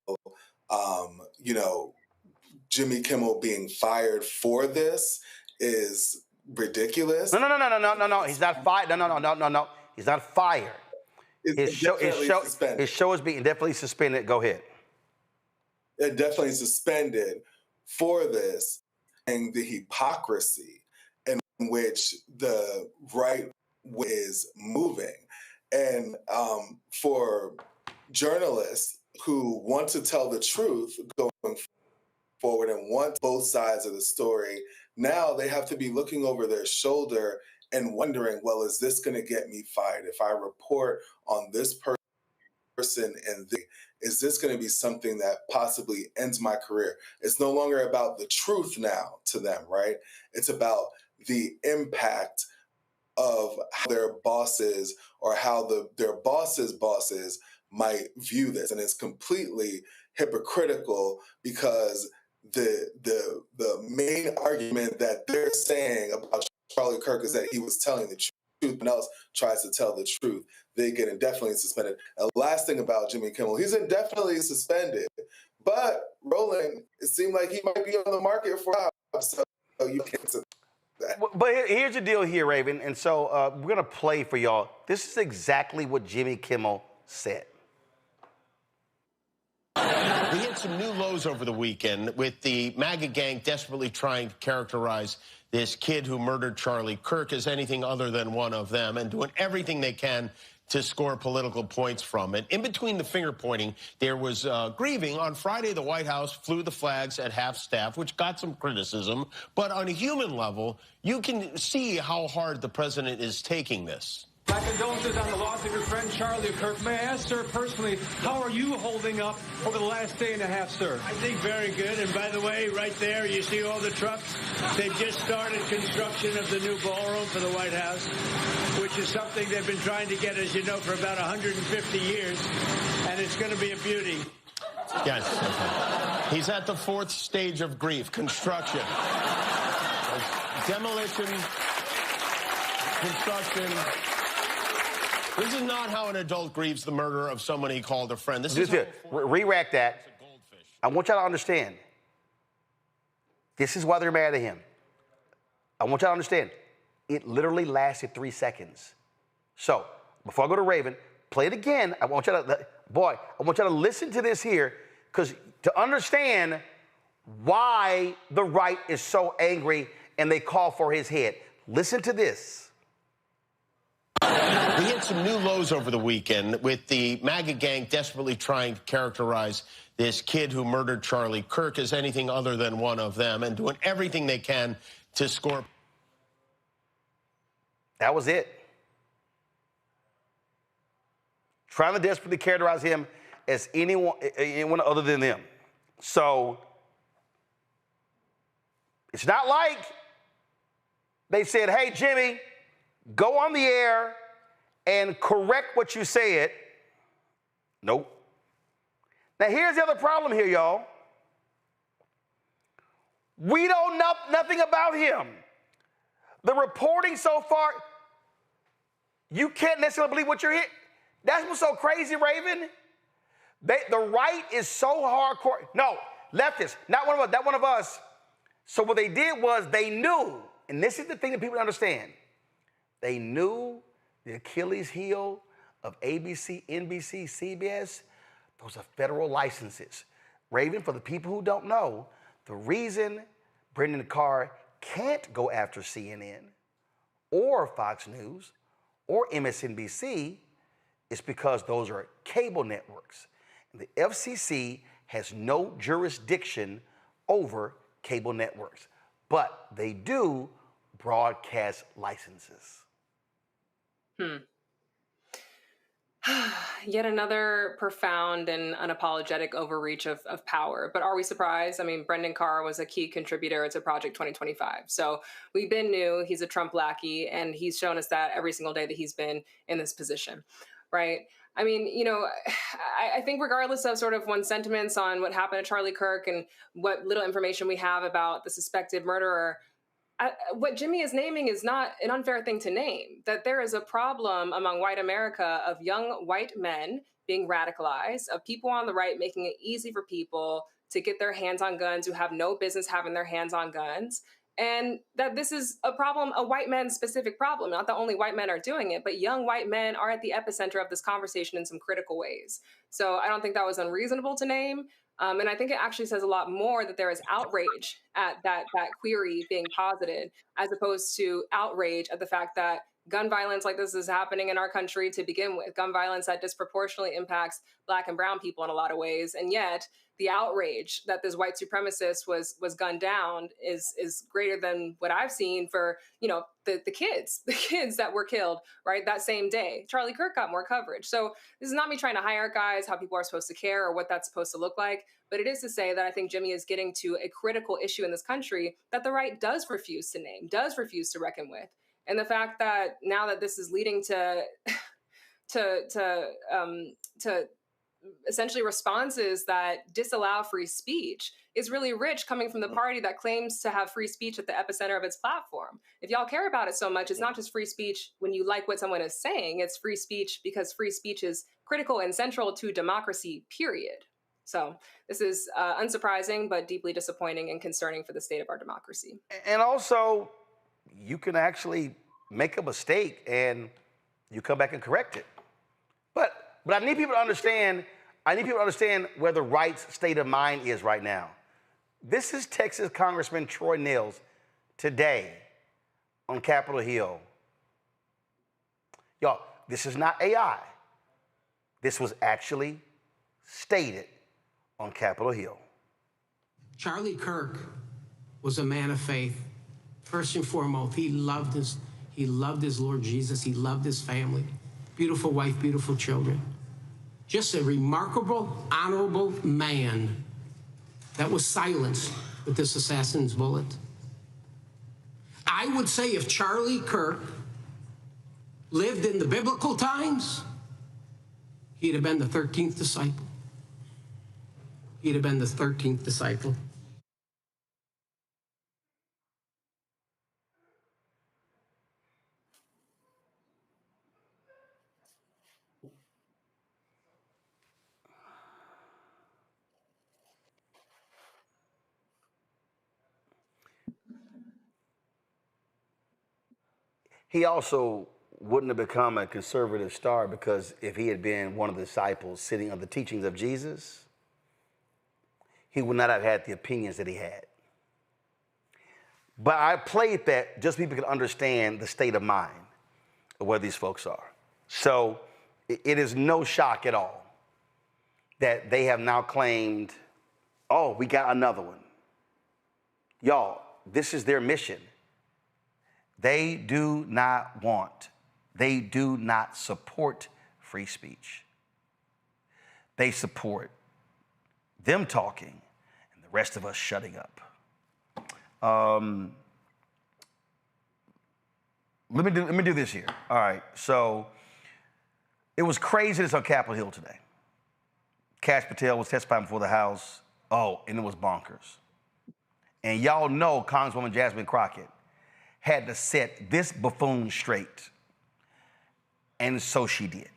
Jimmy Kimmel being fired for this is ridiculous. No. He's not fired. No. He's not fired. His show is being definitely suspended. Go ahead. Definitely suspended for this, and the hypocrisy in which the right is moving. And for journalists who want to tell the truth going forward and want both sides of the story, now they have to be looking over their shoulder and wondering, well, is this going to get me fired? If I report on this person and is this going to be something that possibly ends my career? It's no longer about the truth now to them, right? It's about the impact of how their bosses or how their bosses' bosses might view this. And it's completely hypocritical because the main argument that they're saying about Charlie Kirk is that he was telling the truth. Someone else tries to tell the truth, they get indefinitely suspended. And last thing about Jimmy Kimmel, he's indefinitely suspended. But Roland, it seemed like he might be on the market for a while, so you can't say that. But here's the deal here, Raven, and so we're going to play for y'all. This is exactly what Jimmy Kimmel said. We hit some new lows over the weekend with the MAGA gang desperately trying to characterize this kid who murdered Charlie Kirk as anything other than one of them and doing everything they can to score political points from it. In between the finger pointing, there was grieving. On Friday, the White House flew the flags at half-staff, which got some criticism. But on a human level, you can see how hard the president is taking this. My condolences on the loss of your friend Charlie Kirk. May I ask, sir, personally, how are you holding up over the last day and a half, sir? I think very good. And by the way, right there, you see all the trucks. They've just started construction of the new ballroom for the White House, which is something they've been trying to get, as you know, for about 150 years. And it's going to be a beauty. Yes. He's at the fourth stage of grief, construction. Demolition, construction. This is not how an adult grieves the murder of someone he called a friend. This is re-rack that. I want y'all to understand. This is why they're mad at him. I want y'all to understand. It literally lasted 3 seconds. So, before I go to Raven, play it again. I want y'all to listen to this here, because to understand why the right is so angry and they call for his head. Listen to this. We hit some new lows over the weekend with the MAGA gang desperately trying to characterize this kid who murdered Charlie Kirk as anything other than one of them and doing everything they can to score. That was it. Trying to desperately characterize him as anyone other than them. So it's not like they said, hey, Jimmy, go on the air and correct what you said. Nope. Now, here's the other problem here, y'all. We don't know nothing about him. The reporting so far, you can't necessarily believe what you're hearing. That's what's so crazy, Raven. The right is so hardcore. No, leftists, not one of us. So what they did was they knew, and this is the thing that people don't understand. They knew the Achilles heel of ABC, NBC, CBS, those are federal licenses. Raven, for the people who don't know, the reason Brendan Carr can't go after CNN or Fox News or MSNBC is because those are cable networks. And the FCC has no jurisdiction over cable networks, but they do broadcast licenses. Yet another profound and unapologetic overreach of power. But are we surprised? I mean, Brendan Carr was a key contributor to Project 2025. So we've been new. He's a Trump lackey, and he's shown us that every single day that he's been in this position, right? I mean, you know, I think regardless of sort of one's sentiments on what happened to Charlie Kirk and what little information we have about the suspected murderer, what Jimmy is naming is not an unfair thing to name, that there is a problem among white America of young white men being radicalized, of people on the right making it easy for people to get their hands on guns who have no business having their hands on guns. And that this is a problem, a white man specific problem. Not that only white men are doing it, but young white men are at the epicenter of this conversation in some critical ways. So I don't think that was unreasonable to name. And I think it actually says a lot more that there is outrage at that query being posited, as opposed to outrage at the fact that gun violence like this is happening in our country to begin with, gun violence that disproportionately impacts Black and brown people in a lot of ways. And yet the outrage that this white supremacist was gunned down is greater than what I've seen for, you know, the kids that were killed, right, that same day. Charlie Kirk got more coverage. So this is not me trying to hire guys how people are supposed to care or what that's supposed to look like, but it is to say that I think Jimmy is getting to a critical issue in this country that the right does refuse to name, does refuse to reckon with. And the fact that now that this is leading to essentially responses that disallow free speech is really rich, coming from the party that claims to have free speech at the epicenter of its platform. If y'all care about it so much, it's not just free speech when you like what someone is saying, it's free speech because free speech is critical and central to democracy, period. So this is unsurprising, but deeply disappointing and concerning for the state of our democracy. And also, you can actually make a mistake and you come back and correct it. But I need people to understand, where the right's state of mind is right now. This is Texas Congressman Troy Nehls today on Capitol Hill. Y'all, this is not AI. This was actually stated on Capitol Hill. Charlie Kirk was a man of faith. First and foremost, he loved his Lord Jesus. He loved his family. Beautiful wife, beautiful children. Just a remarkable, honorable man that was silenced with this assassin's bullet. I would say if Charlie Kirk lived in the biblical times, he'd have been the 13th disciple. He'd have been the 13th disciple. He also wouldn't have become a conservative star because if he had been one of the disciples sitting on the teachings of Jesus, he would not have had the opinions that he had. But I played that just so people can understand the state of mind of where these folks are. So it is no shock at all that they have now claimed, oh, we got another one. Y'all, this is their mission. They do not support free speech. They support them talking and the rest of us shutting up. Let me do this here. All right, so it was craziness on Capitol Hill today. Kash Patel was testifying before the House. Oh, and it was bonkers. And y'all know CongresswomanJasmine Crockett had to set this buffoon straight. And so she did.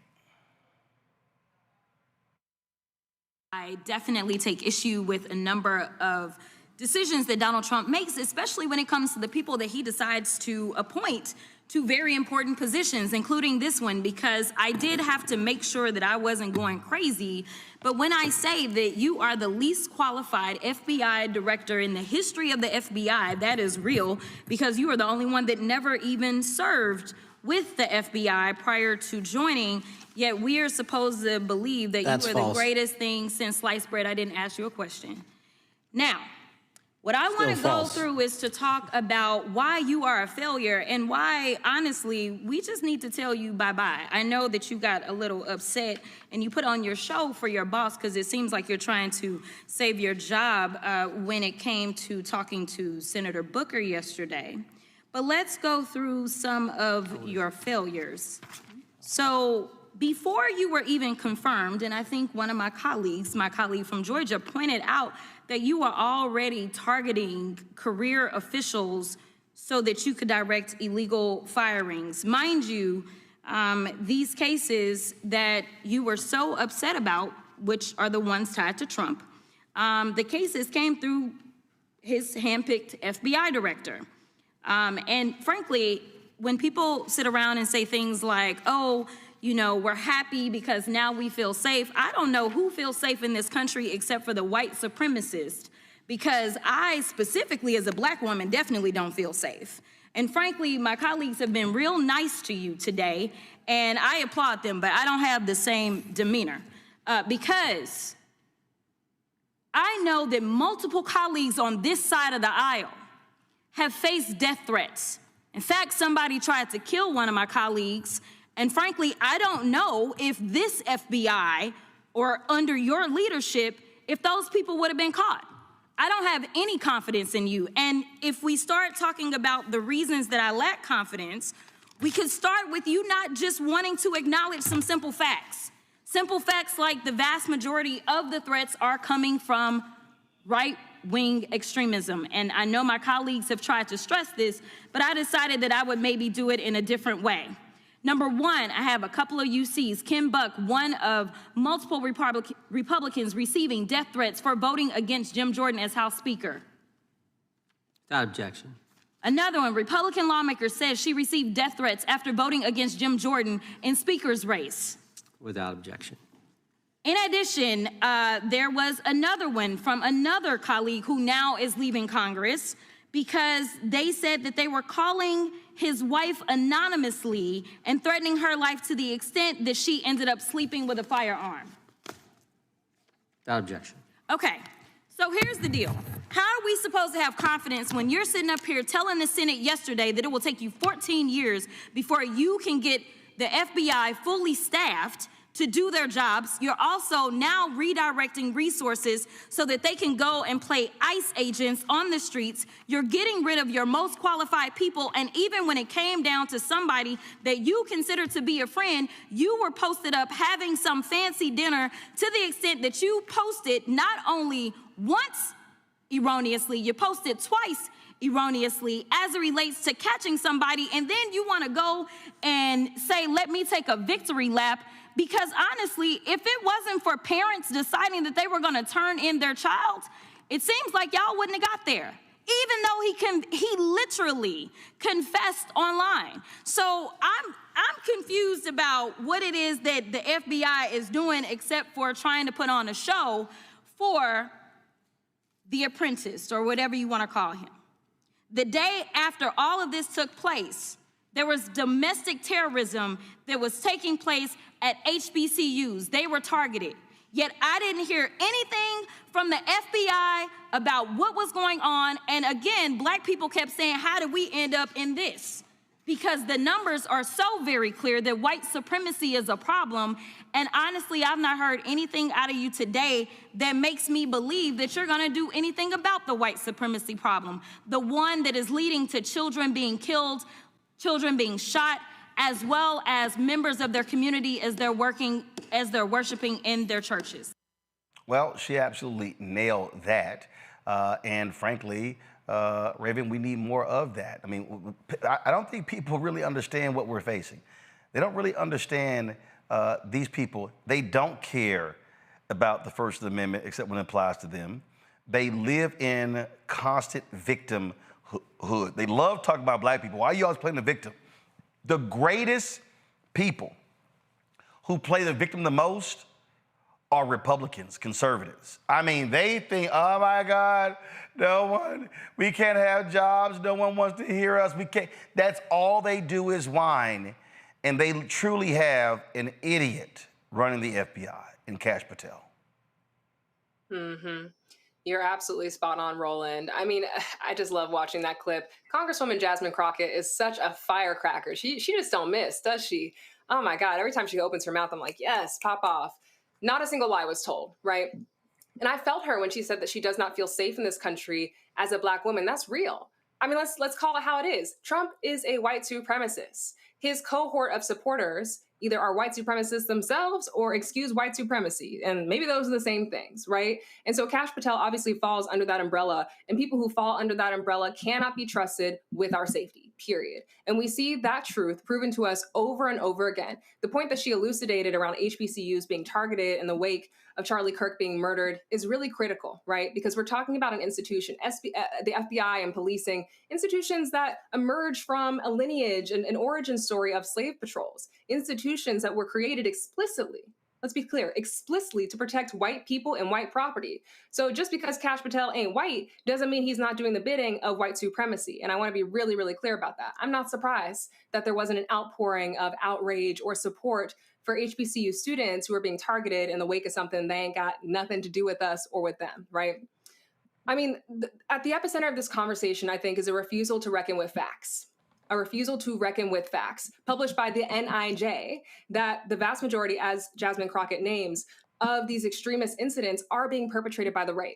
I definitely take issue with a number of decisions that Donald Trump makes, especially when it comes to the people that he decides to appoint to very important positions, including this one, because I did have to make sure that I wasn't going crazy. But when I say that you are the least qualified FBI director in the history of the FBI, that is real, because you are the only one that never even served with the FBI prior to joining, yet we are supposed to believe that you are the greatest thing since sliced bread. I didn't ask you a question. Now, what I want to go through is to talk about why you are a failure and why, honestly, we just need to tell you bye-bye. I know that you got a little upset and you put on your show for your boss because it seems like you're trying to save your job when it came to talking to Senator Booker yesterday. But let's go through some of your failures. So before you were even confirmed, and I think one of my colleague from Georgia, pointed out that you were already targeting career officials so that you could direct illegal firings. Mind you, these cases that you were so upset about, which are the ones tied to Trump, the cases came through his handpicked FBI director. And frankly, when people sit around and say things like, oh, you know, we're happy because now we feel safe. I don't know who feels safe in this country except for the white supremacists, because I specifically as a black woman definitely don't feel safe. And frankly, my colleagues have been real nice to you today, and I applaud them, but I don't have the same demeanor because I know that multiple colleagues on this side of the aisle have faced death threats. In fact, somebody tried to kill one of my colleagues. And frankly, I don't know if this FBI or under your leadership, if those people would have been caught. I don't have any confidence in you. And if we start talking about the reasons that I lack confidence, we could start with you not just wanting to acknowledge some simple facts. Simple facts like the vast majority of the threats are coming from right-wing extremism. And I know my colleagues have tried to stress this, but I decided that I would maybe do it in a different way. Number one, I have a couple of UCs. Kim Buck, one of multiple Republicans receiving death threats for voting against Jim Jordan as House Speaker. Without objection. Another one, Republican lawmaker says she received death threats after voting against Jim Jordan in Speaker's race. Without objection. In addition, there was another one from another colleague who now is leaving Congress because they said that they were calling his wife anonymously and threatening her life to the extent that she ended up sleeping with a firearm. Without objection. Okay, so here's the deal. How are we supposed to have confidence when you're sitting up here telling the Senate yesterday that it will take you 14 years before you can get the FBI fully staffed to do their jobs? You're also now redirecting resources so that they can go and play ICE agents on the streets. You're getting rid of your most qualified people, and even when it came down to somebody that you consider to be a friend, you were posted up having some fancy dinner to the extent that you posted not only once erroneously, you posted twice erroneously as it relates to catching somebody, and then you want to go and say, let me take a victory lap. Because honestly, if it wasn't for parents deciding that they were going to turn in their child, it seems like y'all wouldn't have got there, even though he literally confessed online. So I'm confused about what it is that the FBI is doing except for trying to put on a show for the apprentice or whatever you want to call him. The day after all of this took place, there was domestic terrorism that was taking place at HBCUs. They were targeted. Yet I didn't hear anything from the FBI about what was going on. And again, black people kept saying, how did we end up in this? Because the numbers are so very clear that white supremacy is a problem. And honestly, I've not heard anything out of you today that makes me believe that you're gonna do anything about the white supremacy problem. The one that is leading to children being killed, children being shot, as well as members of their community as they're worshiping in their churches. Well, she absolutely nailed that. And frankly, Raven, we need more of that. I mean, I don't think people really understand what we're facing. They don't really understand these people. They don't care about the First Amendment, except when it applies to them. They live in constant victimhood. They love talking about black people. Why are you always playing the victim? The greatest people who play the victim the most are Republicans, conservatives. I mean, they think, oh my God, we can't have jobs, no one wants to hear us, we can't. That's all they do is whine. And they truly have an idiot running the FBI in Kash Patel. Mm-hmm. You're absolutely spot on, Roland. I mean, I just love watching that clip. Congresswoman Jasmine Crockett is such a firecracker. She just don't miss, does she? Oh my God, every time she opens her mouth, I'm like, yes, pop off. Not a single lie was told, right? And I felt her when she said that she does not feel safe in this country as a black woman. That's real. I mean, let's call it how it is. Trump is a white supremacist. His cohort of supporters either are white supremacists themselves or excuse white supremacy. And maybe those are the same things, right? And so Kash Patel obviously falls under that umbrella, and people who fall under that umbrella cannot be trusted with our safety, period. And we see that truth proven to us over and over again. The point that she elucidated around HBCUs being targeted in the wake of Charlie Kirk being murdered is really critical, right? Because we're talking about an institution, the FBI and policing, institutions that emerge from a lineage and an origin story of slave patrols, institutions that were created explicitly, let's be clear, explicitly to protect white people and white property. So just because Kash Patel ain't white doesn't mean he's not doing the bidding of white supremacy. And I want to be really, really clear about that. I'm not surprised that there wasn't an outpouring of outrage or support for HBCU students who are being targeted in the wake of something they ain't got nothing to do with us or with them, right? I mean, at the epicenter of this conversation, I think, is a refusal to reckon with facts. A refusal to reckon with facts, published by the NIJ, that the vast majority, as Jasmine Crockett names, of these extremist incidents are being perpetrated by the right.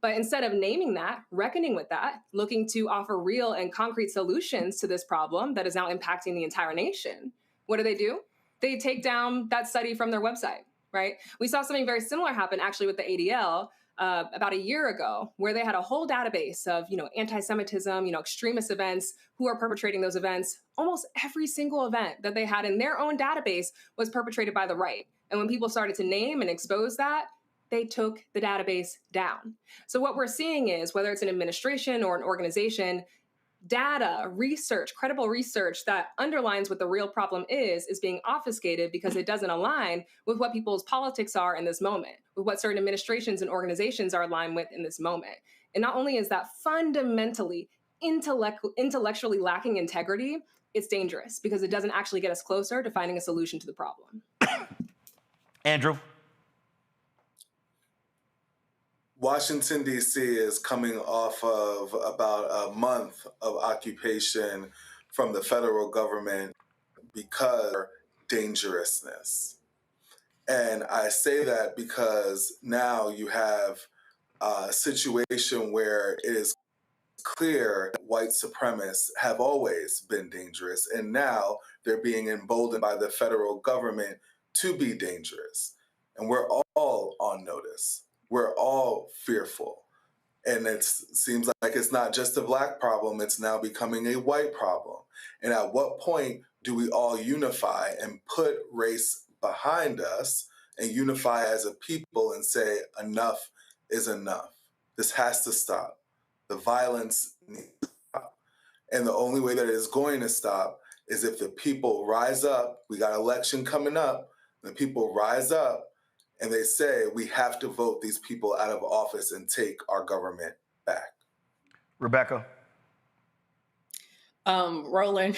But instead of naming that, reckoning with that, looking to offer real and concrete solutions to this problem that is now impacting the entire nation, what do? They take down that study from their website, right? We saw something very similar happen actually with the ADL about a year ago, where they had a whole database of, anti-Semitism, extremist events, who are perpetrating those events. Almost every single event that they had in their own database was perpetrated by the right. And when people started to name and expose that, they took the database down. So what we're seeing is, whether it's an administration or an organization, data, research, credible research that underlines what the real problem is being obfuscated because it doesn't align with what people's politics are in this moment, with what certain administrations and organizations are aligned with in this moment. And not only is that fundamentally intellectually lacking integrity, it's dangerous because it doesn't actually get us closer to finding a solution to the problem. Andrew? Washington, D.C. is coming off of about a month of occupation from the federal government because of dangerousness. And I say that because now you have a situation where it is clear that white supremacists have always been dangerous, and now they're being emboldened by the federal government to be dangerous. And we're all on notice. We're all fearful. And it seems like it's not just a black problem, it's now becoming a white problem. And at what point do we all unify and put race behind us and unify as a people and say enough is enough? This has to stop. The violence needs to stop. And the only way that it is going to stop is if the people rise up. We got election coming up. The people rise up and they say we have to vote these people out of office and take our government back. Rebecca? Roland,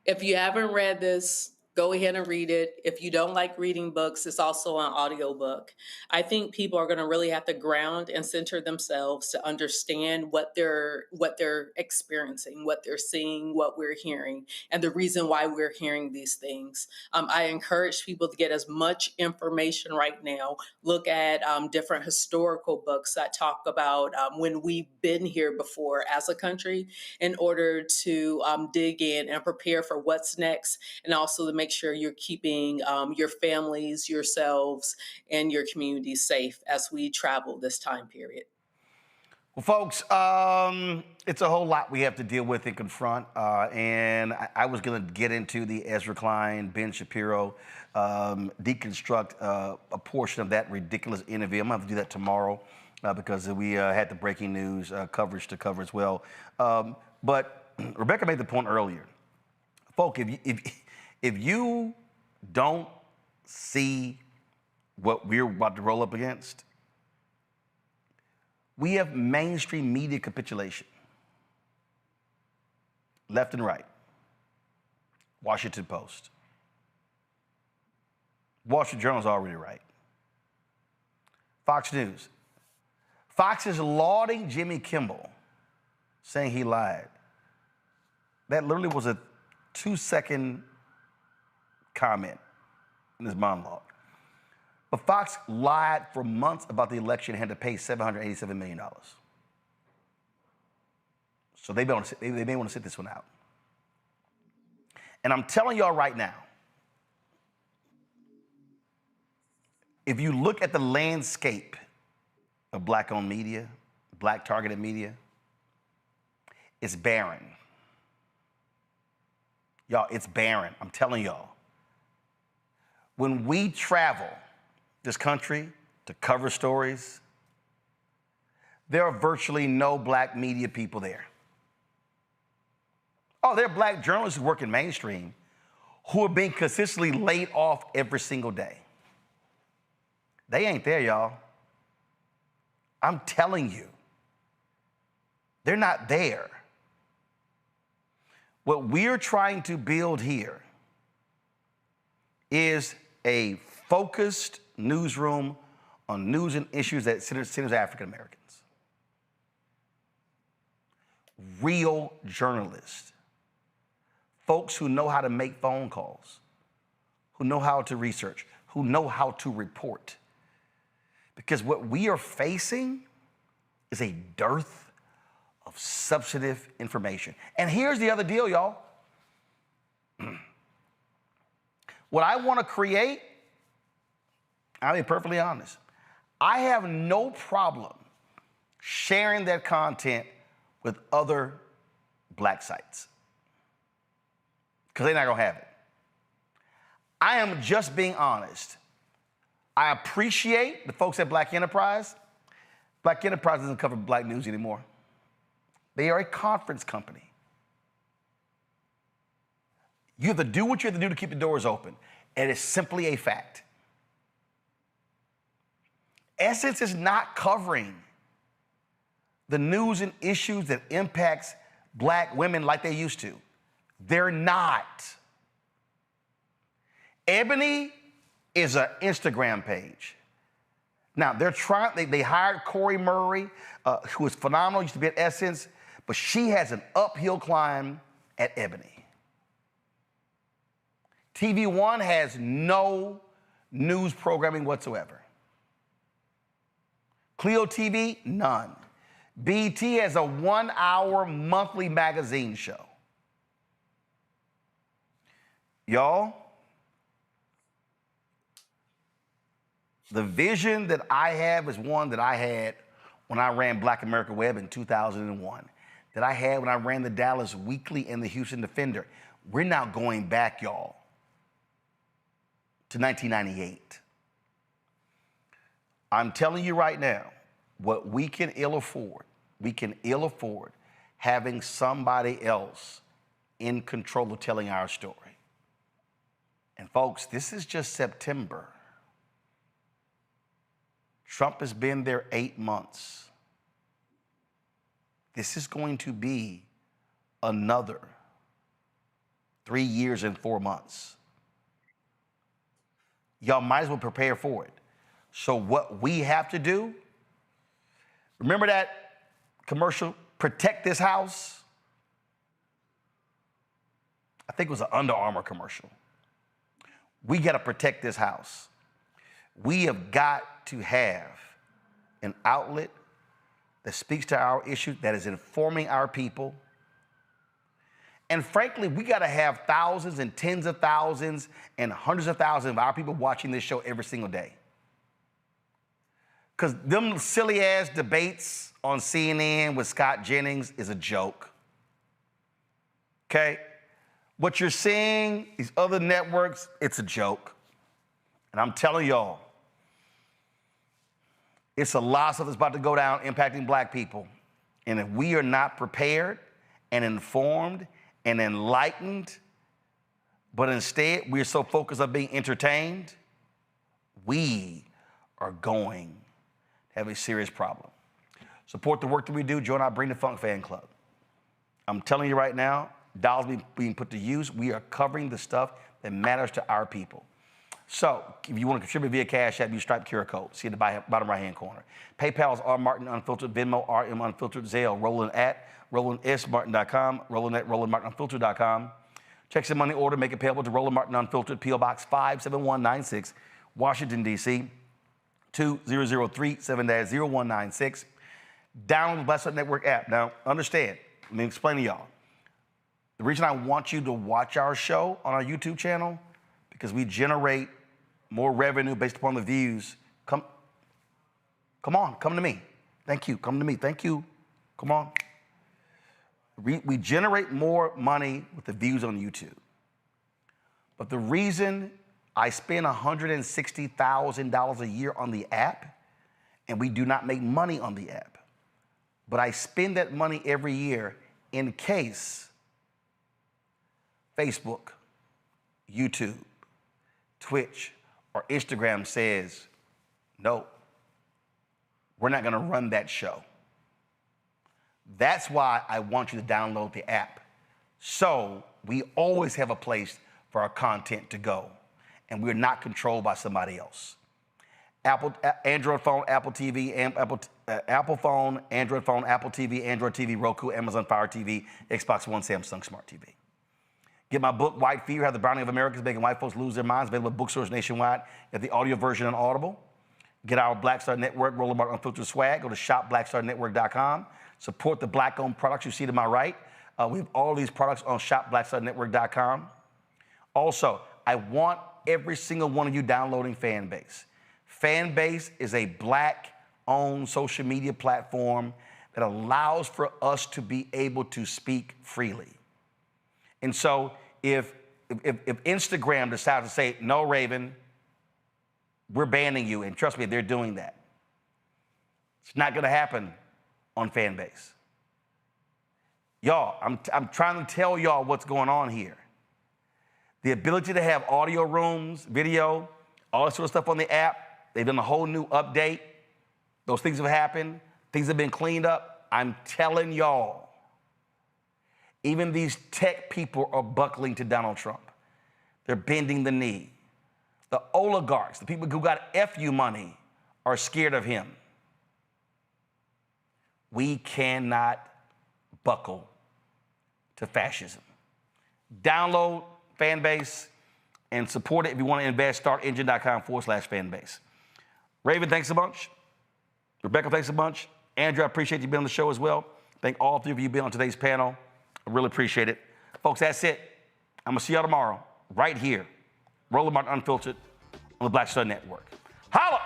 if you haven't read this, go ahead and read it. If you don't like reading books, it's also an audiobook. I think people are going to really have to ground and center themselves to understand what they're experiencing, what they're seeing, what we're hearing, and the reason why we're hearing these things. I encourage people to get as much information right now. Look at different historical books that talk about when we've been here before as a country, in order to dig in and prepare for what's next, and also to make sure you're keeping your families, yourselves, and your communities safe as we travel this time period. Well, folks, it's a whole lot we have to deal with and confront. And I was going to get into the Ezra Klein, Ben Shapiro, deconstruct a portion of that ridiculous interview. I'm going to have to do that tomorrow because we had the breaking news coverage to cover as well. But Rebecca made the point earlier. Folks, if you don't see what we're about to roll up against, we have mainstream media capitulation, left and right. Washington Post. Wall Street Journal's already right. Fox News. Fox is lauding Jimmy Kimmel, saying he lied. That literally was a 2-second comment in his monologue. But Fox lied for months about the election and had to pay $787 million. So they may want to sit this one out. And I'm telling y'all right now, if you look at the landscape of black-owned media, black-targeted media, it's barren. Y'all, it's barren. I'm telling y'all. When we travel this country to cover stories, there are virtually no black media people there. Oh, there are black journalists who work in mainstream who are being consistently laid off every single day. They ain't there, y'all. I'm telling you. They're not there. What we're trying to build here is a focused newsroom on news and issues that centers African Americans. Real journalists. Folks who know how to make phone calls, who know how to research, who know how to report. Because what we are facing is a dearth of substantive information. And here's the other deal, y'all. What I want to create, I'll be perfectly honest, I have no problem sharing that content with other black sites because they're not going to have it. I am just being honest. I appreciate the folks at Black Enterprise. Black Enterprise doesn't cover black news anymore. They are a conference company. You have to do what you have to do to keep the doors open. And it's simply a fact. Essence is not covering the news and issues that impacts black women like they used to. They're not. Ebony is an Instagram page. Now, they're trying, they hired Corey Murray, who is phenomenal, used to be at Essence, but she has an uphill climb at Ebony. TV One has no news programming whatsoever. Clio TV, none. BET has a 1-hour monthly magazine show. Y'all, the vision that I have is one that I had when I ran Black America Web in 2001, that I had when I ran the Dallas Weekly and the Houston Defender. We're now going back, y'all, to 1998. I'm telling you right now, what we can ill afford having somebody else in control of telling our story. And folks, this is just September. Trump has been there 8 months. This is going to be another 3 years and 4 months. Y'all might as well prepare for it. So what we have to do, remember that commercial, Protect This House? I think it was an Under Armour commercial. We got to protect this house. We have got to have an outlet that speaks to our issues, that is informing our people. And frankly, we got to have thousands and tens of thousands and hundreds of thousands of our people watching this show every single day. Because them silly-ass debates on CNN with Scott Jennings is a joke. Okay? What you're seeing, these other networks, it's a joke. And I'm telling y'all, it's a lot of stuff that's about to go down impacting black people. And if we are not prepared and informed and enlightened, but instead we're so focused on being entertained, we are going to have a serious problem. Support the work that we do. Join our Bring the Funk fan club. I'm telling you right now, dollars being put to use. We are covering the stuff that matters to our people. So if you want to contribute via Cash App, use Stripe QR code. See at the bottom right-hand corner. PayPal is R Martin Unfiltered, Venmo RM Unfiltered, Zelle, Roland at RolandSMartin.com, Roland at RolandMartinUnfiltered.com. Check some money order, make it payable to Roland Martin Unfiltered, P.O. Box 57196, Washington, D.C. 20037-0196. Download the Black Star Network app. Now, understand, let me explain to y'all. The reason I want you to watch our show on our YouTube channel, because we generate more revenue based upon the views. Come on, come to me. Thank you, come to me, thank you. Come on. We generate more money with the views on YouTube. But the reason I spend $160,000 a year on the app, and we do not make money on the app, but I spend that money every year in case Facebook, YouTube, Twitch, or Instagram says, no, we're not gonna run that show. That's why I want you to download the app. So we always have a place for our content to go, and we're not controlled by somebody else. Android phone, Apple TV, Apple phone, Android phone, Apple TV, Android TV, Roku, Amazon Fire TV, Xbox One, Samsung Smart TV. Get my book, White Fear, How the Browning of America is Making White Folks Lose Their Minds, available at bookstores nationwide. Get the audio version on Audible. Get our Black Star Network, Roland Martin Unfiltered swag. Go to shopblackstarnetwork.com. Support the black-owned products you see to my right. We have all these products on shopblackstarnetwork.com. Also, I want every single one of you downloading Fanbase. Fanbase is a black-owned social media platform that allows for us to be able to speak freely. And so if Instagram decides to say, no, Raven, we're banning you, and trust me, they're doing that. It's not gonna happen on Fanbase. Y'all, I'm trying to tell y'all what's going on here. The ability to have audio rooms, video, all that sort of stuff on the app, they've done a whole new update. Those things have happened. Things have been cleaned up. I'm telling y'all, even these tech people are buckling to Donald Trump. They're bending the knee. The oligarchs, the people who got FU money, are scared of him. We cannot buckle to fascism. Download Fanbase and support it if you want to invest. StartEngine.com/Fanbase. Raven, thanks a bunch. Rebecca, thanks a bunch. Andrew, I appreciate you being on the show as well. Thank all three of you being on today's panel. I really appreciate it. Folks, that's it. I'm going to see y'all tomorrow right here. Roland Martin Unfiltered on the Black Star Network. Holla!